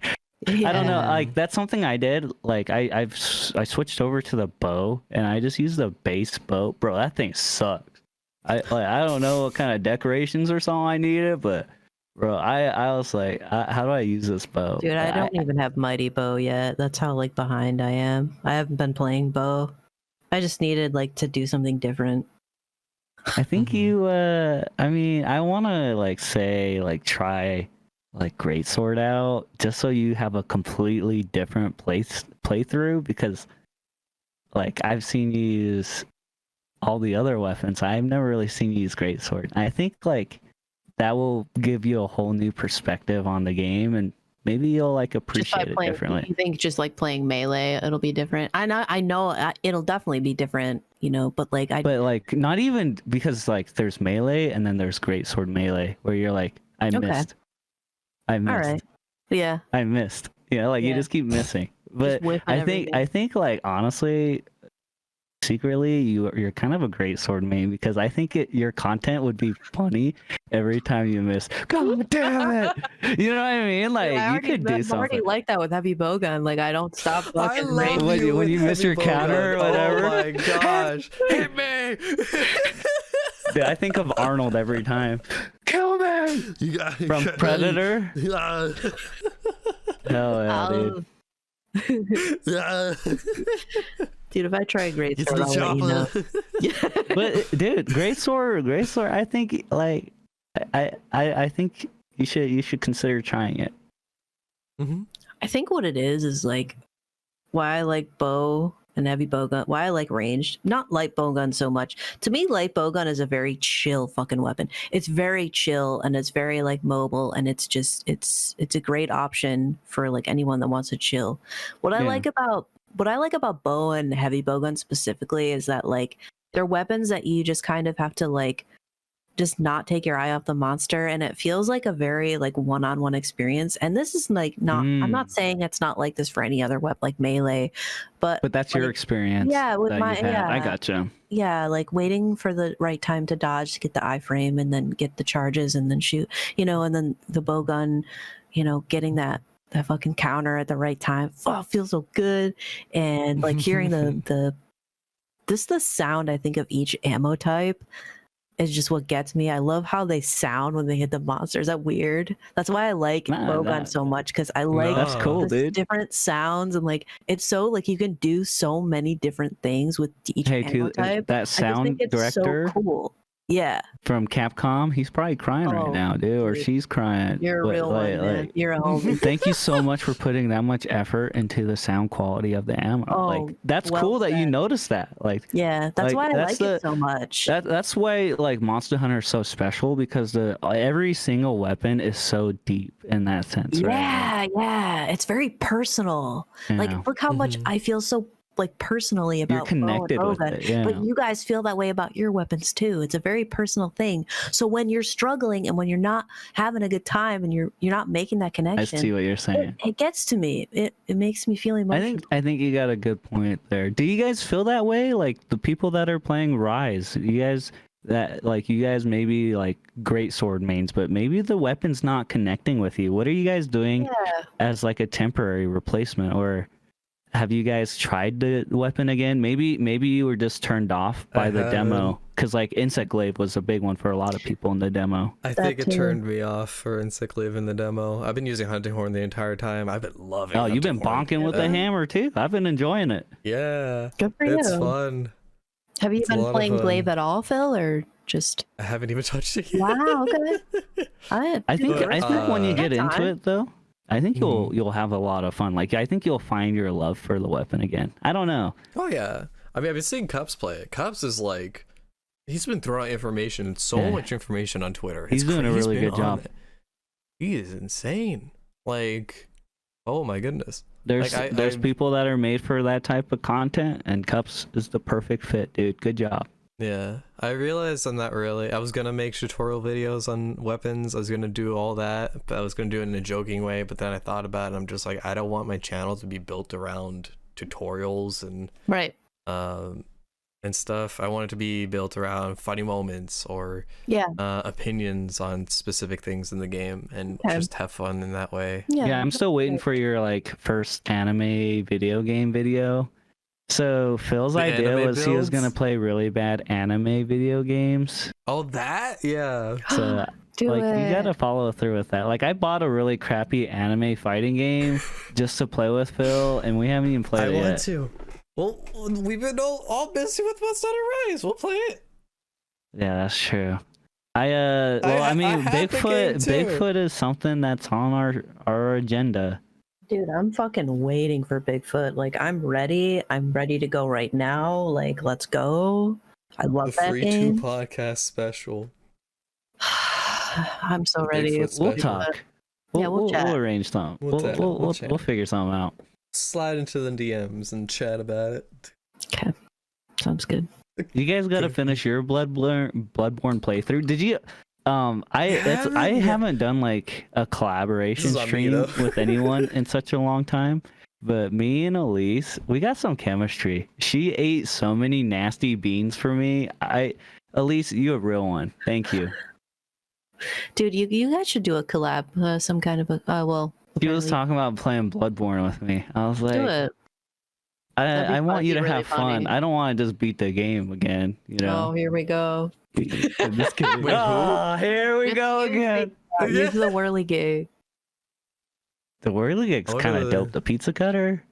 I don't know. Like that's something I did. Like I switched over to the bow and I just used the base bow. Bro, that thing sucks. I don't know what kind of decorations or something I needed, but bro, I was like, how do I use this bow? Dude, I don't even have mighty bow yet. That's how like behind I am. I haven't been playing bow. I just needed like to do something different. I think you. I mean, I want to like say like try like greatsword out just so you have a completely different playthrough, because like I've seen you use all the other weapons. I've never really seen you use greatsword. I think like that will give you a whole new perspective on the game, and maybe you'll like appreciate it differently. You think just like playing melee, it'll be different? I know it'll definitely be different, you know. But like not even, because like there's melee and then there's greatsword melee where you're like, I missed. All right. Yeah. I missed. You know, like you just keep missing. But I think like honestly, secretly you're kind of a great sword main, because I think your content would be funny every time you miss. God damn it! You know what I mean? Like you could do something. I'm already like that with heavy bowgun. Like I don't stop fucking when you miss your counter or whatever. Oh my gosh! Hit me! Dude, I think of Arnold every time. Kill me! From Predator. Hell yeah, dude. Dude, if I try greatsword, I'll let you know. But dude, greatsword, I think like I think you should consider trying it. I think what it is like why I like bow and heavy bowgun, why I like ranged, not light bowgun so much. To me, light bowgun is a very chill fucking weapon. It's very chill and it's very like mobile, and it's just it's a great option for like anyone that wants to chill. What I like about bow and heavy bowgun specifically is that like they're weapons that you just kind of have to like just not take your eye off the monster, and it feels like a very like one-on-one experience. And this is like not I'm not saying it's not like this for any other weapon like melee, but that's your experience. Yeah, with my I gotcha. Yeah, like waiting for the right time to dodge to get the iframe and then get the charges and then shoot, you know, and then the bowgun, you know, getting that fucking counter at the right time. Oh, it feels so good. And like hearing the sound, I think, of each ammo type is just what gets me. I love how they sound when they hit the monster. Is that weird? That's why I like bowgun so much, because I like that's cool, dude. Different sounds, and like it's so like you can do so many different things with each ammo type. That sound director, so cool. Yeah, from Capcom, he's probably crying right now, dude, or she's crying. You're a real one, man. You're a homie. Thank you so much for putting that much effort into the sound quality of the ammo. Like that's cool that you noticed that. Like yeah, that's why I like it so much. That's why like Monster Hunter is so special, because every single weapon is so deep in that sense. Yeah, yeah, it's very personal. Yeah. Like look how much I feel so like personally about you're connected with it, yeah. But you guys feel that way about your weapons too. It's a very personal thing. So when you're struggling and when you're not having a good time and you're not making that connection, I see what you're saying. It gets to me. It makes me feel emotional. I think you got a good point there. Do you guys feel that way? Like the people that are playing Rise, you guys maybe like great sword mains, but maybe the weapon's not connecting with you. What are you guys doing as like a temporary replacement, or have you guys tried the weapon again? Maybe you were just turned off by the demo, because like Insect Glaive was a big one for a lot of people in the demo. I think it turned me off for Insect Glaive in the demo. I've been using Hunting Horn the entire time. I've been loving it. Oh, you've been bonking with the hammer too? I've been enjoying it. Yeah. Good for you. It's fun. Have you It's a been lot of playing fun. Glaive at all, Phil, or just? I haven't even touched it yet. Wow. Okay. I think when you get into time. it though, I think Mhm. you'll have a lot of fun. Like I think you'll find your love for the weapon again. I don't know. Oh yeah. I mean, I've been seeing Cups play it. Cups is like, he's been throwing out information, so much information on Twitter. He's doing a really been good job. on it. He is insane. Like, oh my goodness. There's Like, there's I- people that are made for that type of content, and Cups is the perfect fit, dude. Good job. Yeah, I realized I'm not really. I was gonna make tutorial videos on weapons. I was gonna do all that, but I was gonna do it in a joking way. But then I thought about it, and I'm just like, I don't want my channel to be built around tutorials Right. and stuff. I want it to be built around funny moments or Yeah. opinions on specific things in the game, and Okay. just have fun in that way. Yeah, I'm still waiting for your like first anime video game video. So Phil's The idea anime was he was gonna builds? play really bad anime video games. Oh, that? Yeah. So Do like it. you gotta follow through with that. Like I bought a really crappy anime fighting game just to play with Phil, and we haven't even played I it want yet. to. Well, we've been all busy with What's Not a Rise. We'll play it. Yeah, that's true. I mean, have the game too. Bigfoot is something that's on our agenda. Dude, I'm fucking waiting for Bigfoot. Like, I'm ready. I'm ready to go right now. Like, let's go. I love that game. Podcast special. I'm so The ready. Bigfoot We'll special. talk. Yeah, we'll chat. We'll arrange something. We'll chat. We'll figure something out. Slide into the DMs and chat about it. Okay. Sounds good. You guys got to Good. finish your Bloodborne playthrough. Did you? I Yeah. haven't done like a collaboration This is on me, stream though. with anyone in such a long time. But me and Elise, we got some chemistry. She ate so many nasty beans for me. Elise, you a real one. Thank you. Dude, you guys should do a collab. Some kind of a. Well. She was apparently- talking about playing Bloodborne with me. I was Do like, it. That'd be I want fun. you to Be really have fun. funny. I don't want to just beat the game again. You Oh, know. here we go. Just kidding. Wait, who? Oh, here we go again. Use the whirly gig. The Whirligig's I wonder kind of whether- dope. The pizza cutter.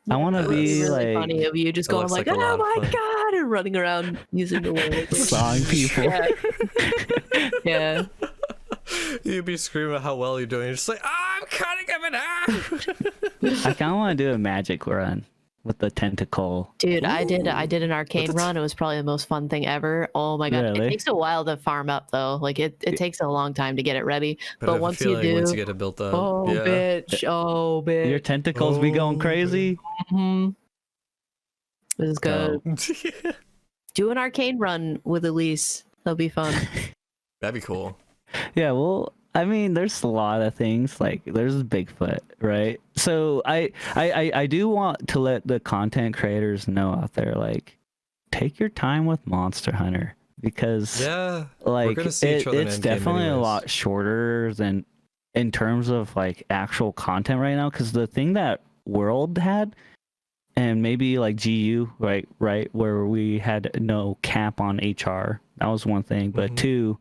I want to Yeah, be It's really like funny of you just That going looks like, like a lot oh of my fun." god, and running around using the whirly gig. sawing people. Yeah. You'd be screaming how well you're doing. You're just like, I'm cutting him in half. I kind of want to do a magic run with the tentacle. Dude, I did Ooh. an arcane But that's- run. It was probably the most fun thing ever. Oh my god. Really? It takes a while to farm up though. Like it takes a long time to get it ready. But I have a once you feeling once do, you get it built up, oh yeah. bitch. Oh bitch. Your tentacles be going Oh, crazy. Mhm. This is good. Dope. Do an arcane run with Elise. That'll be fun. That'd be cool. Yeah, well, I mean, there's a lot of things. Like, there's Bigfoot, right? So I do want to let the content creators know out there, like, take your time with Monster Hunter because, Yeah. like, gonna see each other in it's Endgame definitely a anyways. lot shorter than in terms of like actual content right now. Because the thing that World had, and maybe like GU, right, where we had no cap on HR. That was one thing, but Mhm. two,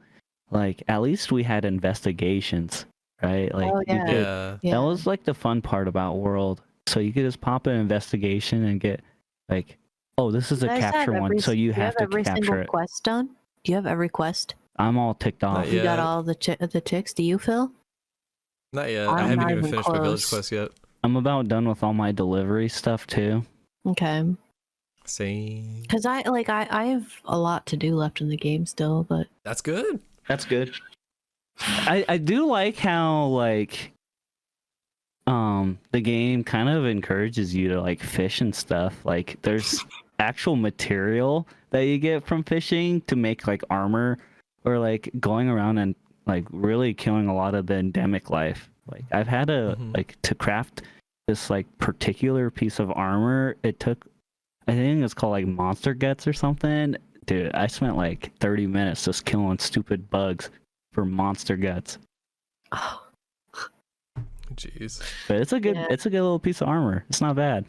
like at least we had investigations, right? Like Oh, you yeah. could- Yeah. Yeah. that was like the fun part about World. So you could just pop an investigation and get like, oh, this is a You guys have capture one, every- so you do have to every capture single it. quest done? Do you have every quest? I'm all ticked off. Not You got yet. all the ticks? Do you, Phil? Not yet. I'm I haven't not even even finished my village close. quest yet. I'm about done with all my delivery stuff too. Okay. Same. Because I have a lot to do left in the game still, but That's good. That's good. I do like how like the game kind of encourages you to like fish and stuff. Like there's actual material that you get from fishing to make like armor or like going around and like really killing a lot of the endemic life. Like I've had to Mhm. like to craft this like particular piece of armor. It took, I think it's called like monster guts or something. Dude, I spent like 30 minutes just killing stupid bugs for monster guts. oh, Jeez. But it's a good Yeah. it's a good little piece of armor. It's not bad.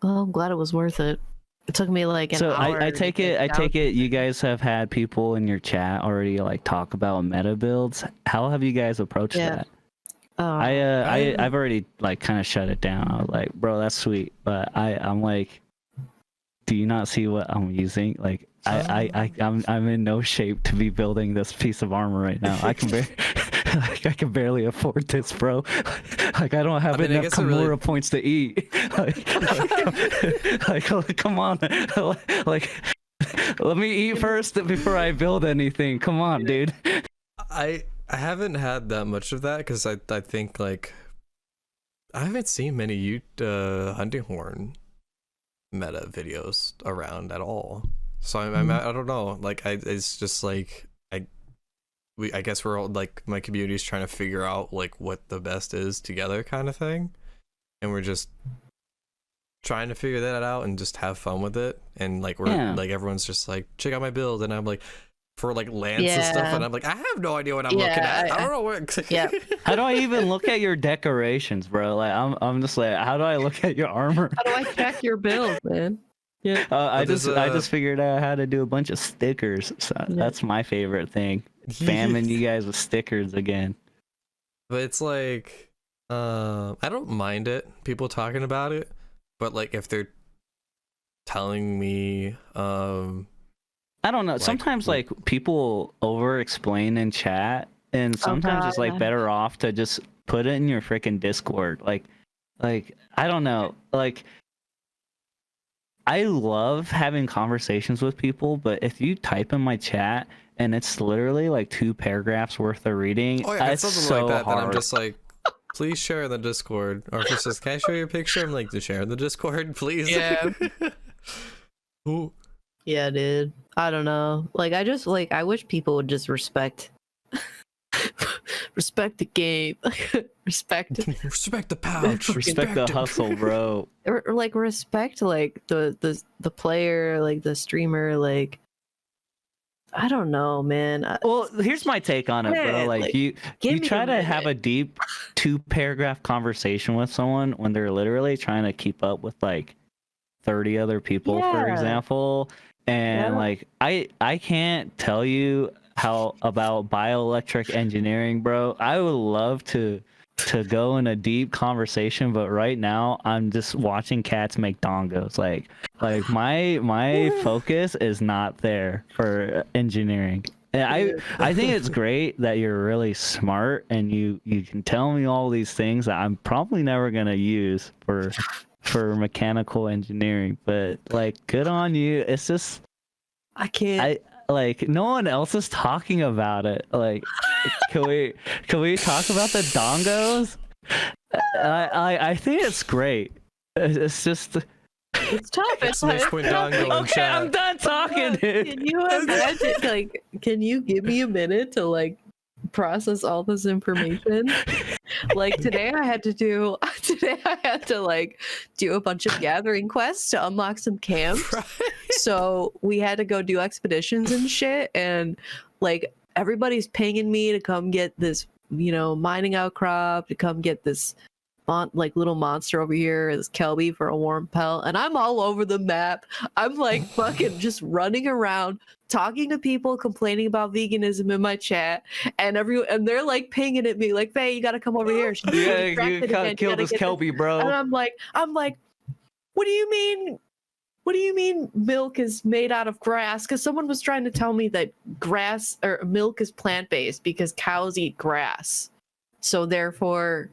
well, I'm glad it was worth it. It took me like an So hour. I to take get it down. you guys have had people in your chat already like talk about meta builds. How have you guys approached Yeah. that? Oh, I've already like kind of shut it down. I was like, bro, that's sweet, but I'm like, do you not see what I'm using? Like, I'm in no shape to be building this piece of armor right now. I can barely afford this, bro. Like, I don't have enough Kimura points to eat. Like, come on. Like, let me eat first before I build anything. Come on, dude. I haven't had that much of that because I think like I haven't seen many hunting horn meta videos around at all. So I don't know. Like it's just like I guess we're all like my community's trying to figure out like what the best is together kind of thing, and we're just trying to figure that out and just have fun with it. And like we're like everyone's just like check out my build, and I'm like for like lance and stuff, and I'm like I have no idea what I'm looking at. I don't know what. How do I even look at your decorations, bro? Like I'm just like, how do I look at your armor? How do I check your build, man? Yeah. I just figured out how to do a bunch of stickers. So that's my favorite thing. Spamming you guys with stickers again. But it's like I don't mind it, people talking about it, but like if they're telling me I don't know. Sometimes like people over explain in chat, and sometimes it's like better off to just put it in your freaking Discord. Like I don't know. Like I love having conversations with people, but if you type in my chat and it's literally like 2 paragraphs worth of reading, if it's something so like that, hard. then I'm just like, please share in the Discord. Or if it says, can I show you a picture? I'm like, to share in the Discord, please. Yeah. Ooh. Yeah, dude. I don't know. Like, I wish people would just respect the game. respect the pouch. Respect the hustle, bro. Or like respect like the player, like the streamer, like I don't know, man. Well, here's my take on it, bro. Like you try to have a deep 2-paragraph conversation with someone when they're literally trying to keep up with like 30 other people, for example. And like I can't tell you how about bioelectric engineering, bro. I would love to go in a deep conversation, but right now I'm just watching cats make dongos. Like my focus is not there for engineering. And I think it's great that you're really smart and you can tell me all these things that I'm probably never gonna use for mechanical engineering, but like good on you. It's just I can't. Like no one else is talking about it. Like can we talk about the dongos? I think it's great. It's just it's tough. It's like okay, I'm done talking, dude. Can you imagine? Like, can you give me a minute to like process all this information? Like today I had to like do a bunch of gathering quests to unlock some camps. Right. So we had to go do expeditions and shit, and like everybody's pinging me to come get this, mining outcrop, to come get this like little monster over here, this Kelby for a warm pelt, and I'm all over the map. I'm like fucking just running around talking to people, complaining about veganism in my chat, and they're like pinging at me like, Faye, you gotta come over here. You gotta kill this Kelby, bro. And I'm like, what do you mean? What do you mean milk is made out of grass? Because someone was trying to tell me that grass or milk is plant-based because cows eat grass. So therefore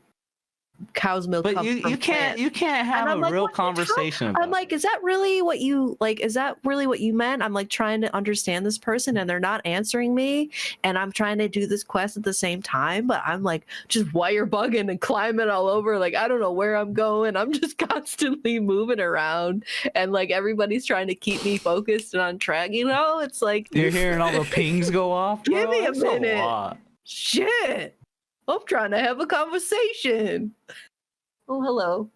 cow's milk but comes from you can't have a real conversation about I'm like, is that really what you meant? I'm like trying to understand this person and they're not answering me, and I'm trying to do this quest at the same time, but I'm like just wire bugging and climbing all over, like I don't know where I'm going. I'm just constantly moving around, and like everybody's trying to keep me focused and on track, it's like you're hearing all the pings go off, bro. Give me a minute. lot. Shit, I'm trying to have a conversation. Oh, hello.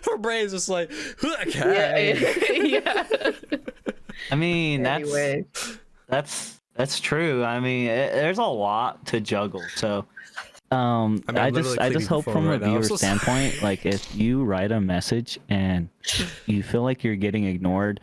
Her brain's just like, okay. Yeah. I mean, anyway. that's true. I mean, there's a lot to juggle. So, I just hope from a viewer standpoint, like if you write a message and you feel like you're getting ignored,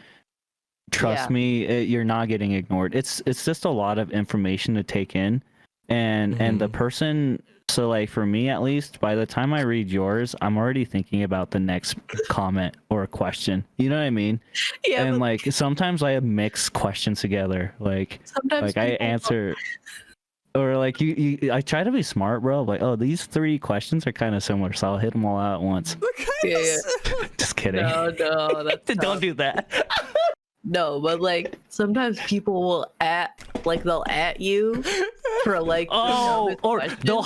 trust me, you're not getting ignored. It's just a lot of information to take in. and the person. So like for me at least, by the time I read yours, I'm already thinking about the next comment or question. You know what I mean? Yeah, And like sometimes I mix questions together. Sometimes I answer, or like you I try to be smart, bro. Like, oh, these 3 questions are kind of similar, so I'll hit them all out at once. Yeah. Just kidding. No, that's Don't do that. No, but like sometimes people will they'll at you for like or they'll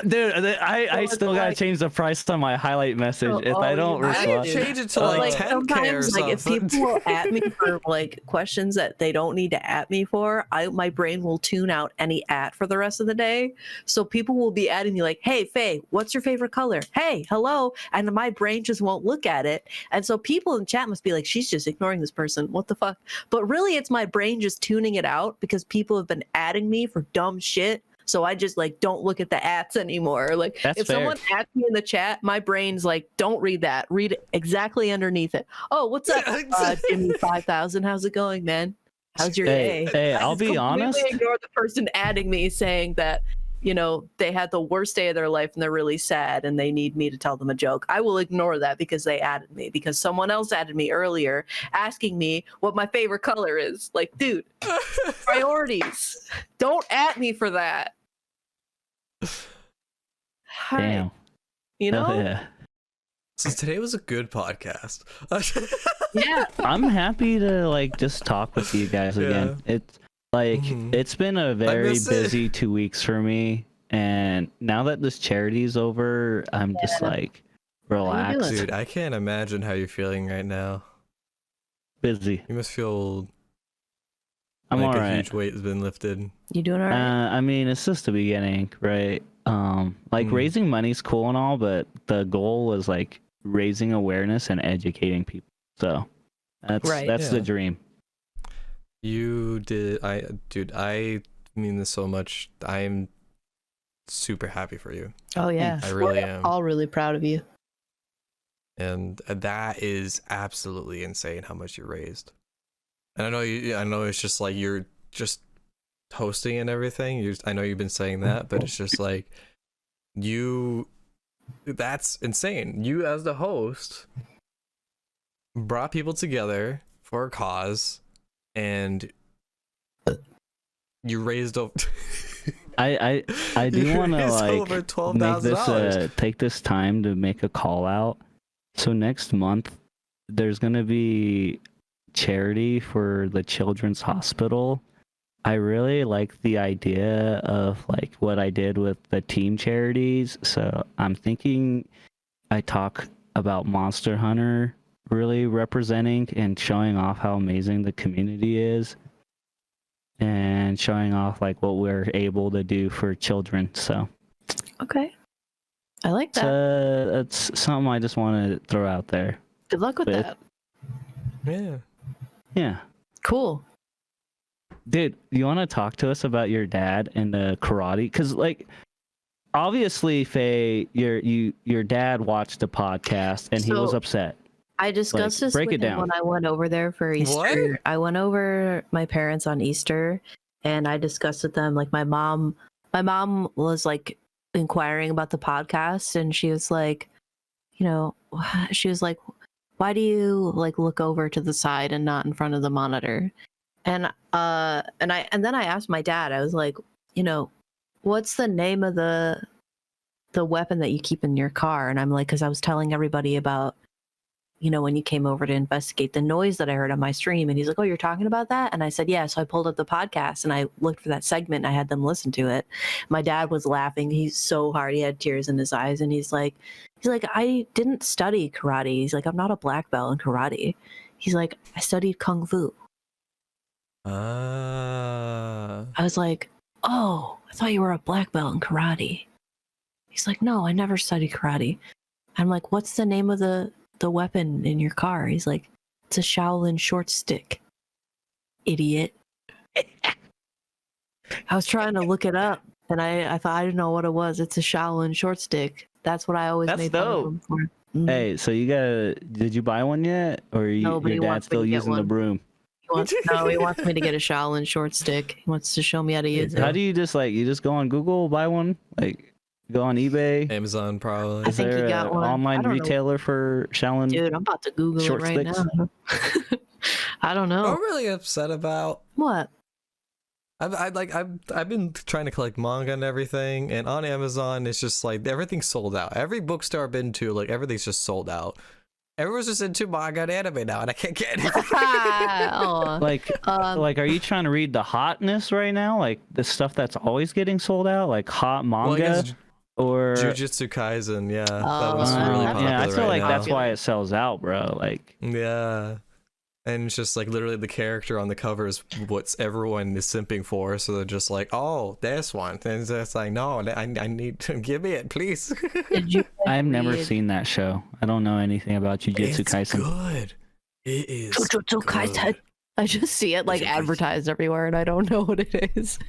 dude. I So still gotta like- change the price on my highlight message if I don't you have I respond. to. change it to like 10K or sometimes something. if people will at me for like questions that they don't need to at me for, my brain will tune out any at for the rest of the day. So people will be adding me like, "Hey Faye, what's your favorite color? Hey, hello," and my brain just won't look at it. And so people in chat must be like, "She's just ignoring this person. What the fuck?" But really, it's my brain just tuning it out because people have been adding me for dumb shit. So I just like don't look at the ats anymore. Like That's if fair. someone adds me in the chat, my brain's like, don't read that. Read exactly underneath it. Oh, what's up, Jimmy 5000? How's it going, man? How's your day? Hey, I I'll just be completely honest. ignore the person adding me saying that, you know, they had the worst day of their life and they're really sad and they need me to tell them a joke. I will ignore that because they added me, because someone else added me earlier asking me what my favorite color is. Like, dude, priorities. Don't at me for that. All right, Damn. you know? Hell yeah. So today was a good podcast. Yeah. I'm happy to like just talk with you guys again. It's like it's been a very miss it. busy 2 weeks for me, and now that this charity's over, I'm just like relaxed. Dude, I can't imagine how you're feeling right now. Busy. You must feel I'm like a alright. huge weight has been lifted. You doing all right? I mean, it's just the beginning, right? Like raising money's cool and all, but the goal was like raising awareness and educating people. So that's Right. the dream. You did. I mean this so much. I'm super happy for you. Oh yeah. I really We're am. all really proud of you. And that is absolutely insane how much you raised. And I know it's just like you're just hosting and everything. I know you've been saying that, but it's just like that's insane. You as the host brought people together for a cause and you raised over I do want to raised like over make $12,000. this take this time to make a call out. So next month there's gonna be charity for the Children's Hospital. I really like the idea of like what I did with the team charities. So I'm thinking I talk about Monster Hunter really representing and showing off how amazing the community is, and showing off like what we're able to do for children. So Okay. I like that. that's something I just want to throw out there. Good luck with but- that. Yeah. Yeah. Cool. Dude, you want to talk to us about your dad and the karate? Because, like, obviously, Faye, your dad watched the podcast and he was So- upset. I discussed Like, this break with it him down. when I went over there for Easter. What? I went over my parents on Easter and I discussed with them, like my mom was like inquiring about the podcast and she was like, you know, she was like, why do you like look over to the side and not in front of the monitor? And then I asked my dad, I was like, you know, what's the name of the weapon that you keep in your car? And I'm like, because I was telling everybody about, you know, when you came over to investigate the noise that I heard on my stream. And he's like, oh, you're talking about that? And I said, yeah. So I pulled up the podcast and I looked for that segment and I had them listen to it. My dad was laughing. He's so hard. He had tears in his eyes. And he's like, I didn't study karate. He's like, I'm not a black belt in karate. He's like, I studied Kung Fu. Ah. I was like, oh, I thought you were a black belt in karate. He's like, no, I never studied karate. I'm like, what's the name of the weapon in your car? He's like, it's a Shaolin short stick. Idiot. I was trying to look it up and I thought I didn't know what it was. It's a Shaolin short stick. That's what I always That's made fun of dope. him for. Mhm. Hey, so did you buy one yet? Or No, but your he dad's wants me still to get using the one. broom? He wants me to get a Shaolin short stick. He wants to show me how to use it. How do you just go on Google, buy one? Like, go on eBay? Amazon, probably. I think there he got an one. online I don't know. retailer for Shaolin? Dude, I'm about to Google it Short right sticks? now. I don't know. I'm really upset about. What? I've been trying to collect manga and everything, and on Amazon it's just like everything's sold out. Every bookstore I've been to, like everything's just sold out. Everyone's just into manga and anime now, and I can't get anything. Aw. Like, are you trying to read the hotness right now? Like the stuff that's always getting sold out, like hot Well, I manga, guess or Jujutsu Kaisen, yeah, that Oh, was really popular yeah, I feel right like now. that's why it sells out, bro. Like, Yeah. And it's just like literally the character on the cover is what everyone is simping for. So they're just like, oh, this one. And it's just like, no, I need to give me it, please. Did you I've never read seen that show. I don't know anything about Jujutsu It's Kaisen. good. It is. Jujutsu Kaisen? good. I just see it like advertised everywhere, and I don't know what it is.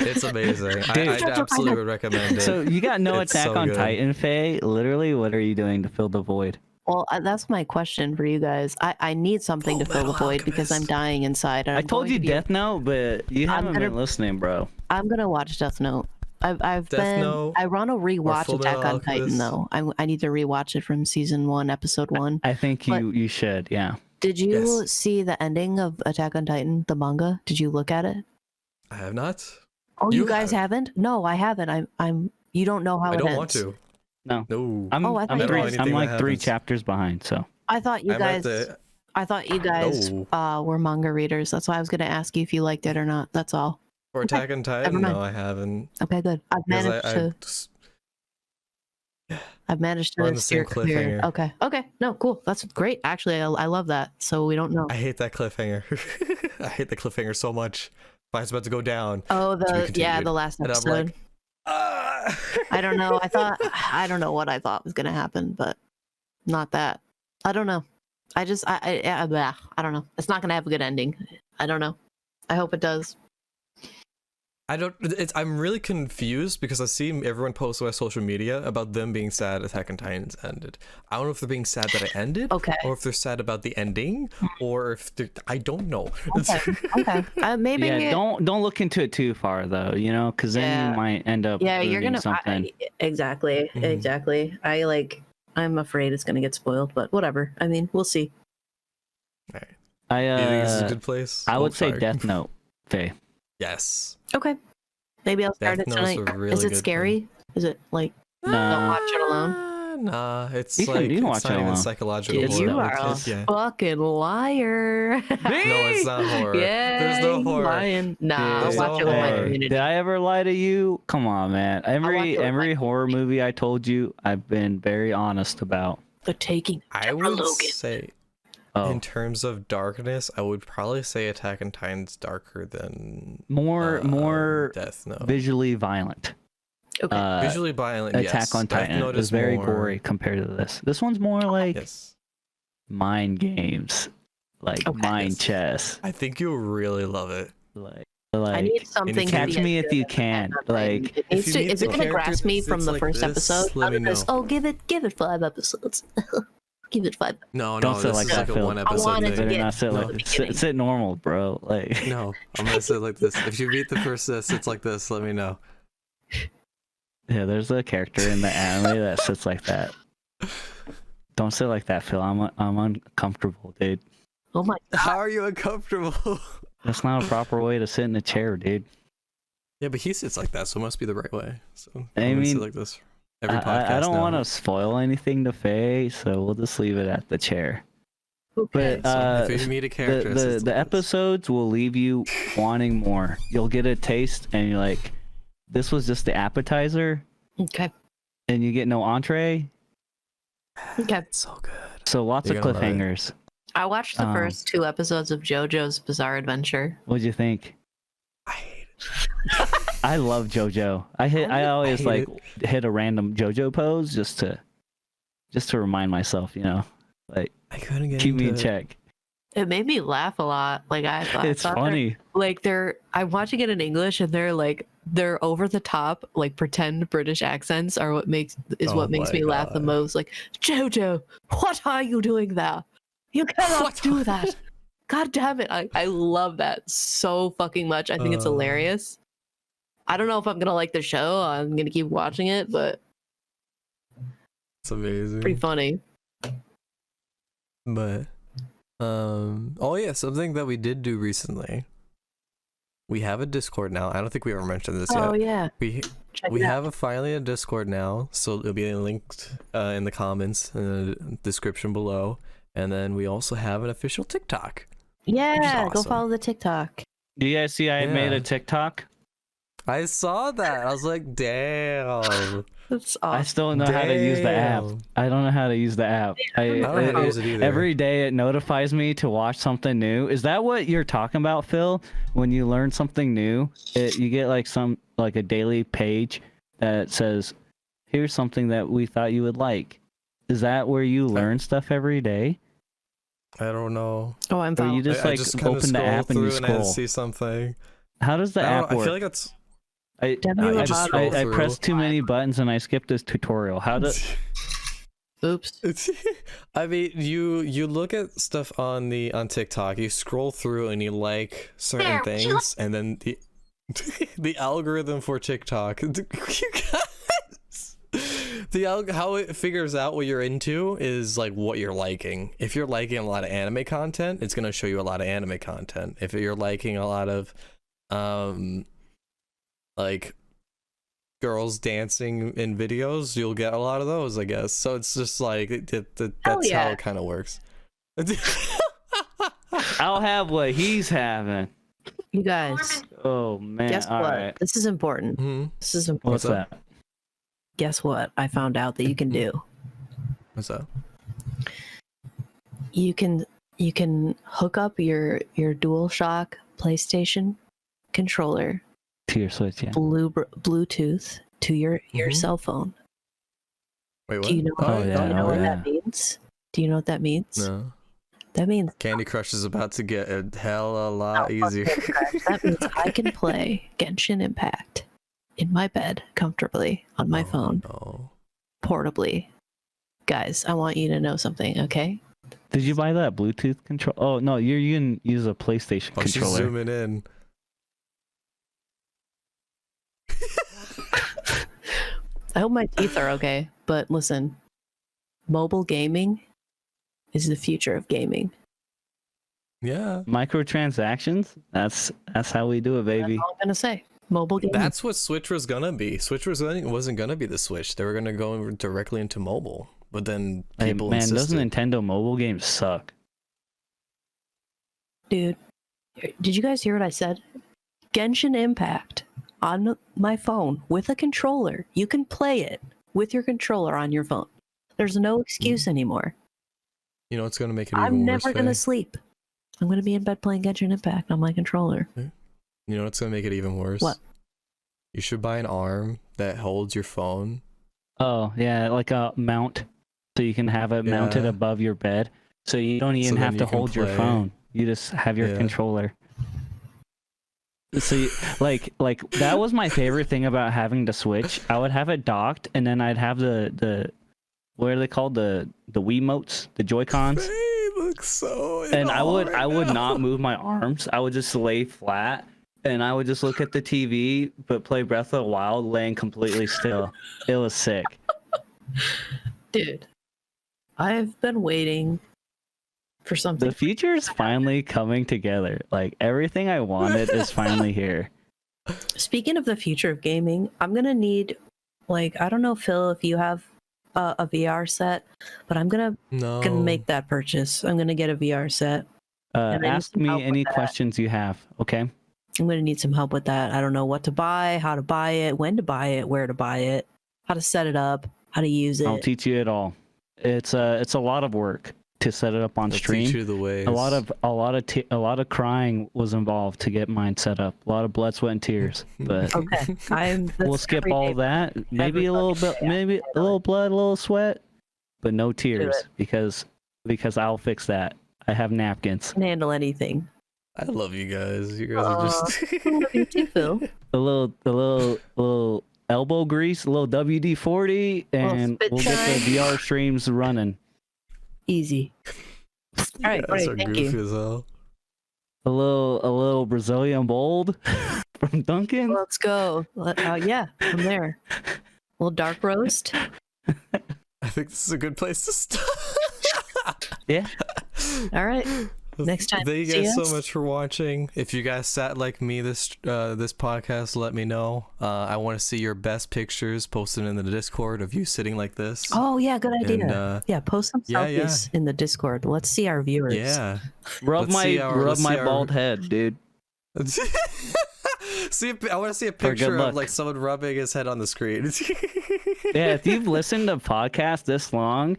It's amazing. I Dude. absolutely would recommend it. So you got no It's Attack so on good. Titan, Faye. Literally, what are you doing to fill the void? Well, that's my question for you guys. I need something to fill the Full void because I'm Alchemist. dying inside. and I I'm told going you to be- Death Note, but you haven't gonna- been listening, bro. I'm gonna watch Death Note. I've Death been. Note I want to rewatch Full Attack Metal on Titan Alchemist. though. I need to rewatch it from season 1, episode 1. I think you should, yeah. Did you Yes. see the ending of Attack on Titan, the manga? Did you look at it? I have not. Oh, you You guys haven't? No, I haven't. I'm. You don't know how I it don't ends. want to. No. No. I'm Oh, I thought I'm, you three, guys- I'm like Anything that 3 happens. chapters behind, so I thought you I'm guys. at the- I thought you guys No. were manga readers. That's why I was gonna ask you if you liked it or not. That's all. For Okay, Attack on never Titan, mind. no, I haven't. Okay, good. I've Because managed to. I've managed We're on to the same steer clear. cliffhanger. Okay. Okay. No, cool. That's great. Actually, I love that. So we don't know. I hate that cliffhanger. I hate the cliffhanger so much. Mine's about to go down. Oh, be the continued. the last And I'm episode. like, ah. I don't know. I don't know what I thought was gonna happen, but not that. I don't know. I don't know. It's not gonna have a good ending. I don't know. I hope it does. I'm really confused because I see everyone post on social media about them being sad Attack on Titans ended. I don't know if they're being sad that it ended, Okay. or if they're sad about the ending, or if I don't know. Okay. Okay. Maybe. yeah, don't look into it too far though, you know, because then Yeah. you might end up Yeah, you're ruining gonna. something. Exactly. Mhm. Exactly. I'm afraid it's gonna get spoiled, but whatever. I mean, we'll see. Alright. I Do you think this is a good place? I Oh, would say sorry. Death Note, Faye. Yes. Okay. Maybe I'll start Death it Note's tonight. a really Is it good scary? Is it like? No. Don't watch it alone. Nah, it's You can- like you can it's watch not it even alone. psychological It's You horror. are a It's- yeah. fucking liar. No, it's not horror. Yeah, There's no you horror. lying. Nah, There's I'll watch no it with my horror. community. Did I ever lie to you? Come on, man. watch it with Every my horror movie I told you, I've been very honest about. The Taking. I Deborah would Logan. say, Oh, in terms of darkness, I would probably say Attack on Titan's darker than more Death Note. visually violent. Okay. Visually violent. Attack yes. on Death Titan Note is very more- gory compared to this. This one's more like Yes. mind games, like Okay. mind Yes. chess. I think you'll really love it. Like I need something. to catch be me as if good you as can. Attack on Titan. Like, It if needs you to, need is the it gonna character grasp me that from sits the like first this, episode? let me Other this, know. oh, give it 5 episodes. Give it 5. No, Don't no, say this like is that, like a Phil. one I episode wanted to thing. better get not sit to like the beginning. sit normal, bro. Like No, I'm gonna say it like this. If you beat the first that sits like this, let me know. yeah, there's a character in the anime that sits like that. Don't sit like that, Phil. I'm uncomfortable, dude. Oh my How are you uncomfortable? That's not a proper way to sit in a chair, dude. Yeah, but he sits like that, so it must be the right way. So I I'm gonna sit mean, like this. Every podcast. I don't now. want to spoil anything to Faye, so we'll just leave it at the chair. Okay. But So if you meet a character, the that sits like this. episodes will leave you wanting more. You'll get a taste, and you're like, "This was just the appetizer," Okay. and you get no entree. Okay. It's so good. So lots You're of gonna love it. cliffhangers. I watched the first 2 episodes of JoJo's Bizarre Adventure. What'd you think? I hate it. I love JoJo. I always hate like hit a random JoJo pose just to remind myself, you know, like I couldn't get keep me in into it. check. It made me laugh a lot. Like I thought It's they're- funny. Like I'm watching it in English and they're over the top, like pretend British accents are what makes Oh me my laugh the God. most. Like, Jojo, what are you doing there? You cannot What do are- that. God damn it. I love that so fucking much. I think it's hilarious. I don't know if I'm going to like the show. I'm going to keep watching it, but it's amazing. Pretty funny. But, oh yeah, something that we did do recently. We have a Discord now. I don't think we ever mentioned this yet. Oh, yeah. We have finally a Discord now, so it'll be linked in the comments in the description below. And then we also have an official TikTok. Yeah, awesome. go follow the TikTok. Do you guys see I made a TikTok? I saw that. I was like, damn. That's awesome. I still don't know how to use the app. I don't know how to use the app. I don't know how to use it either. Every day it notifies me to watch something new. Is that what you're talking about, Phil? When you learn something new, you get like a daily page that says, here's something that we thought you would like. Is that where you learn stuff every day? I don't know. Oh, I'm Or you just open the app and you scroll. And see something. How does the app work? I feel like that's. I pressed too many buttons and I skipped this tutorial. How does? Oops. I mean, you look at stuff on TikTok, you scroll through and you like certain things, and then the algorithm for TikTok, you guys, how it figures out what you're into is like what you're liking. If you're liking a lot of anime content, it's gonna show you a lot of anime content. If you're liking a lot of like girls dancing in videos, you'll get a lot of those, I guess. So it's just like that's how it kind of works. I'll have what he's having. You guys. Oh man! Guess All what? right. This is important. Mm-hmm. This is important. What's that? Guess what? I found out that you can do. What's that? You can hook up your DualShock PlayStation controller To your Switch, yeah. Bluetooth to your cell phone. Wait, what? Do you know, Oh, yeah. do you know what yeah. that means? Do you know what that means? No. That means Candy Crush is about to get a hell a lot easier. that means I can play Genshin Impact in my bed comfortably on my phone, portably. Guys, I want you to know something, okay? Did you buy that Bluetooth control? Oh no, you can use a PlayStation She's controller. zooming in. I hope my teeth are okay, but listen, mobile gaming is the future of gaming. Yeah. Microtransactions? That's how we do it, baby. That's all I'm gonna say. Mobile gaming. That's what Switch was gonna be. Switch wasn't gonna be the Switch. They were gonna go directly into mobile. But then people man, insisted. those Nintendo mobile games suck. Dude, did you guys hear what I said? Genshin Impact on my phone with a controller. You can play it with your controller on your phone. There's no excuse anymore. You know what's gonna make it even worse? I'm never gonna sleep. I'm gonna be in bed playing Genshin Impact on my controller. You know what's gonna make it even worse? What? You should buy an arm that holds your phone. Oh yeah, like a mount, so you can have it mounted above your bed, so you don't even have to hold your phone. You just have your controller. So like that was my favorite thing about having the Switch. I would have it docked, and then I'd have the what are they called, the Wiimotes, the Joy-Cons. They look so. And I would not move my arms. I would just lay flat, and I would just look at the TV, but play Breath of the Wild, laying completely still. It was sick. Dude, I've been waiting for something. The future is finally coming together. Like everything I wanted is finally here. Speaking of the future of gaming, I'm gonna need, like, I don't know, Phil, if you have a VR set, but I'm gonna make that purchase. I'm gonna get a VR set. Ask me any questions you have, okay? I'm gonna need some help with that. I don't know what to buy, how to buy it, when to buy it, where to buy it, how to set it up, how to use it. I'll teach you it all. It's a lot of work to set it up on stream. Teach you the ways. A lot of crying was involved to get mine set up. A lot of blood, sweat, and tears. But okay, we'll skip all that. Maybe a little bit, maybe a little blood, a little sweat, but no tears because I'll fix that. I have napkins. I can handle anything. I love you guys. You guys are just. I love you too, Phil. A little elbow grease, a little WD-40, and we'll get the VR streams running. Easy. All right, great. Are Thank goofy you. As hell. A little Brazilian bold from Duncan. Let's go. Yeah, from there. A little dark roast. I think this is a good place to stop. Yeah. All right. Next time. Thank you see guys so us. much for watching. If you guys sat like me this podcast, let me know. I want to see your best pictures posted in the Discord of you sitting like this. Oh yeah, good idea. And, yeah, post some selfies in the Discord. Let's see our viewers. Yeah. Rub my bald head, dude. I want to see a picture of like someone rubbing his head on the screen. Yeah, if you've listened to podcasts this long,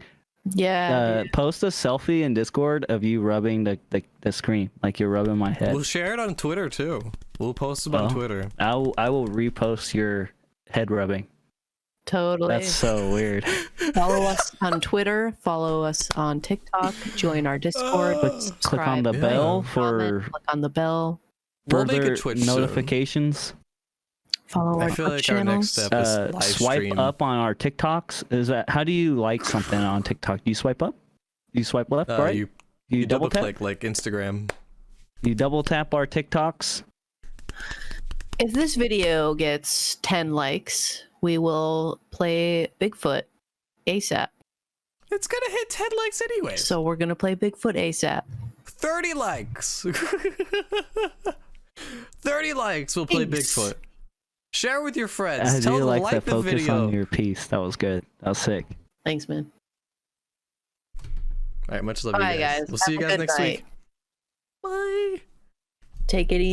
post a selfie in Discord of you rubbing the screen, like you're rubbing my head. We'll share it on Twitter too. We'll post them on Twitter. I will repost your head rubbing. Totally. That's so weird. Follow us on Twitter. Follow us on TikTok. Join our Discord. Click on the bell for click on the bell. We'll make further a Twitch notifications. Soon. Follow our I feel like our channels. next step is live Swipe stream. up on our TikToks. Is that how do you like something on TikTok? Do you swipe up? Do you swipe left? Right? You double tap? click like Instagram. You double tap our TikToks. If this video gets 10 likes, we will play Bigfoot ASAP. It's gonna hit 10 likes anyway. So we're gonna play Bigfoot ASAP. 30 likes. 30 likes. We'll play Thanks. Bigfoot. Share with your friends. I Tell do them like to like the the focus video. on your piece. That was good. That was sick. Thanks, man. All right, much love, Bye, you guys. guys. We'll see you Have a guys good next night. week. Bye. Take it easy.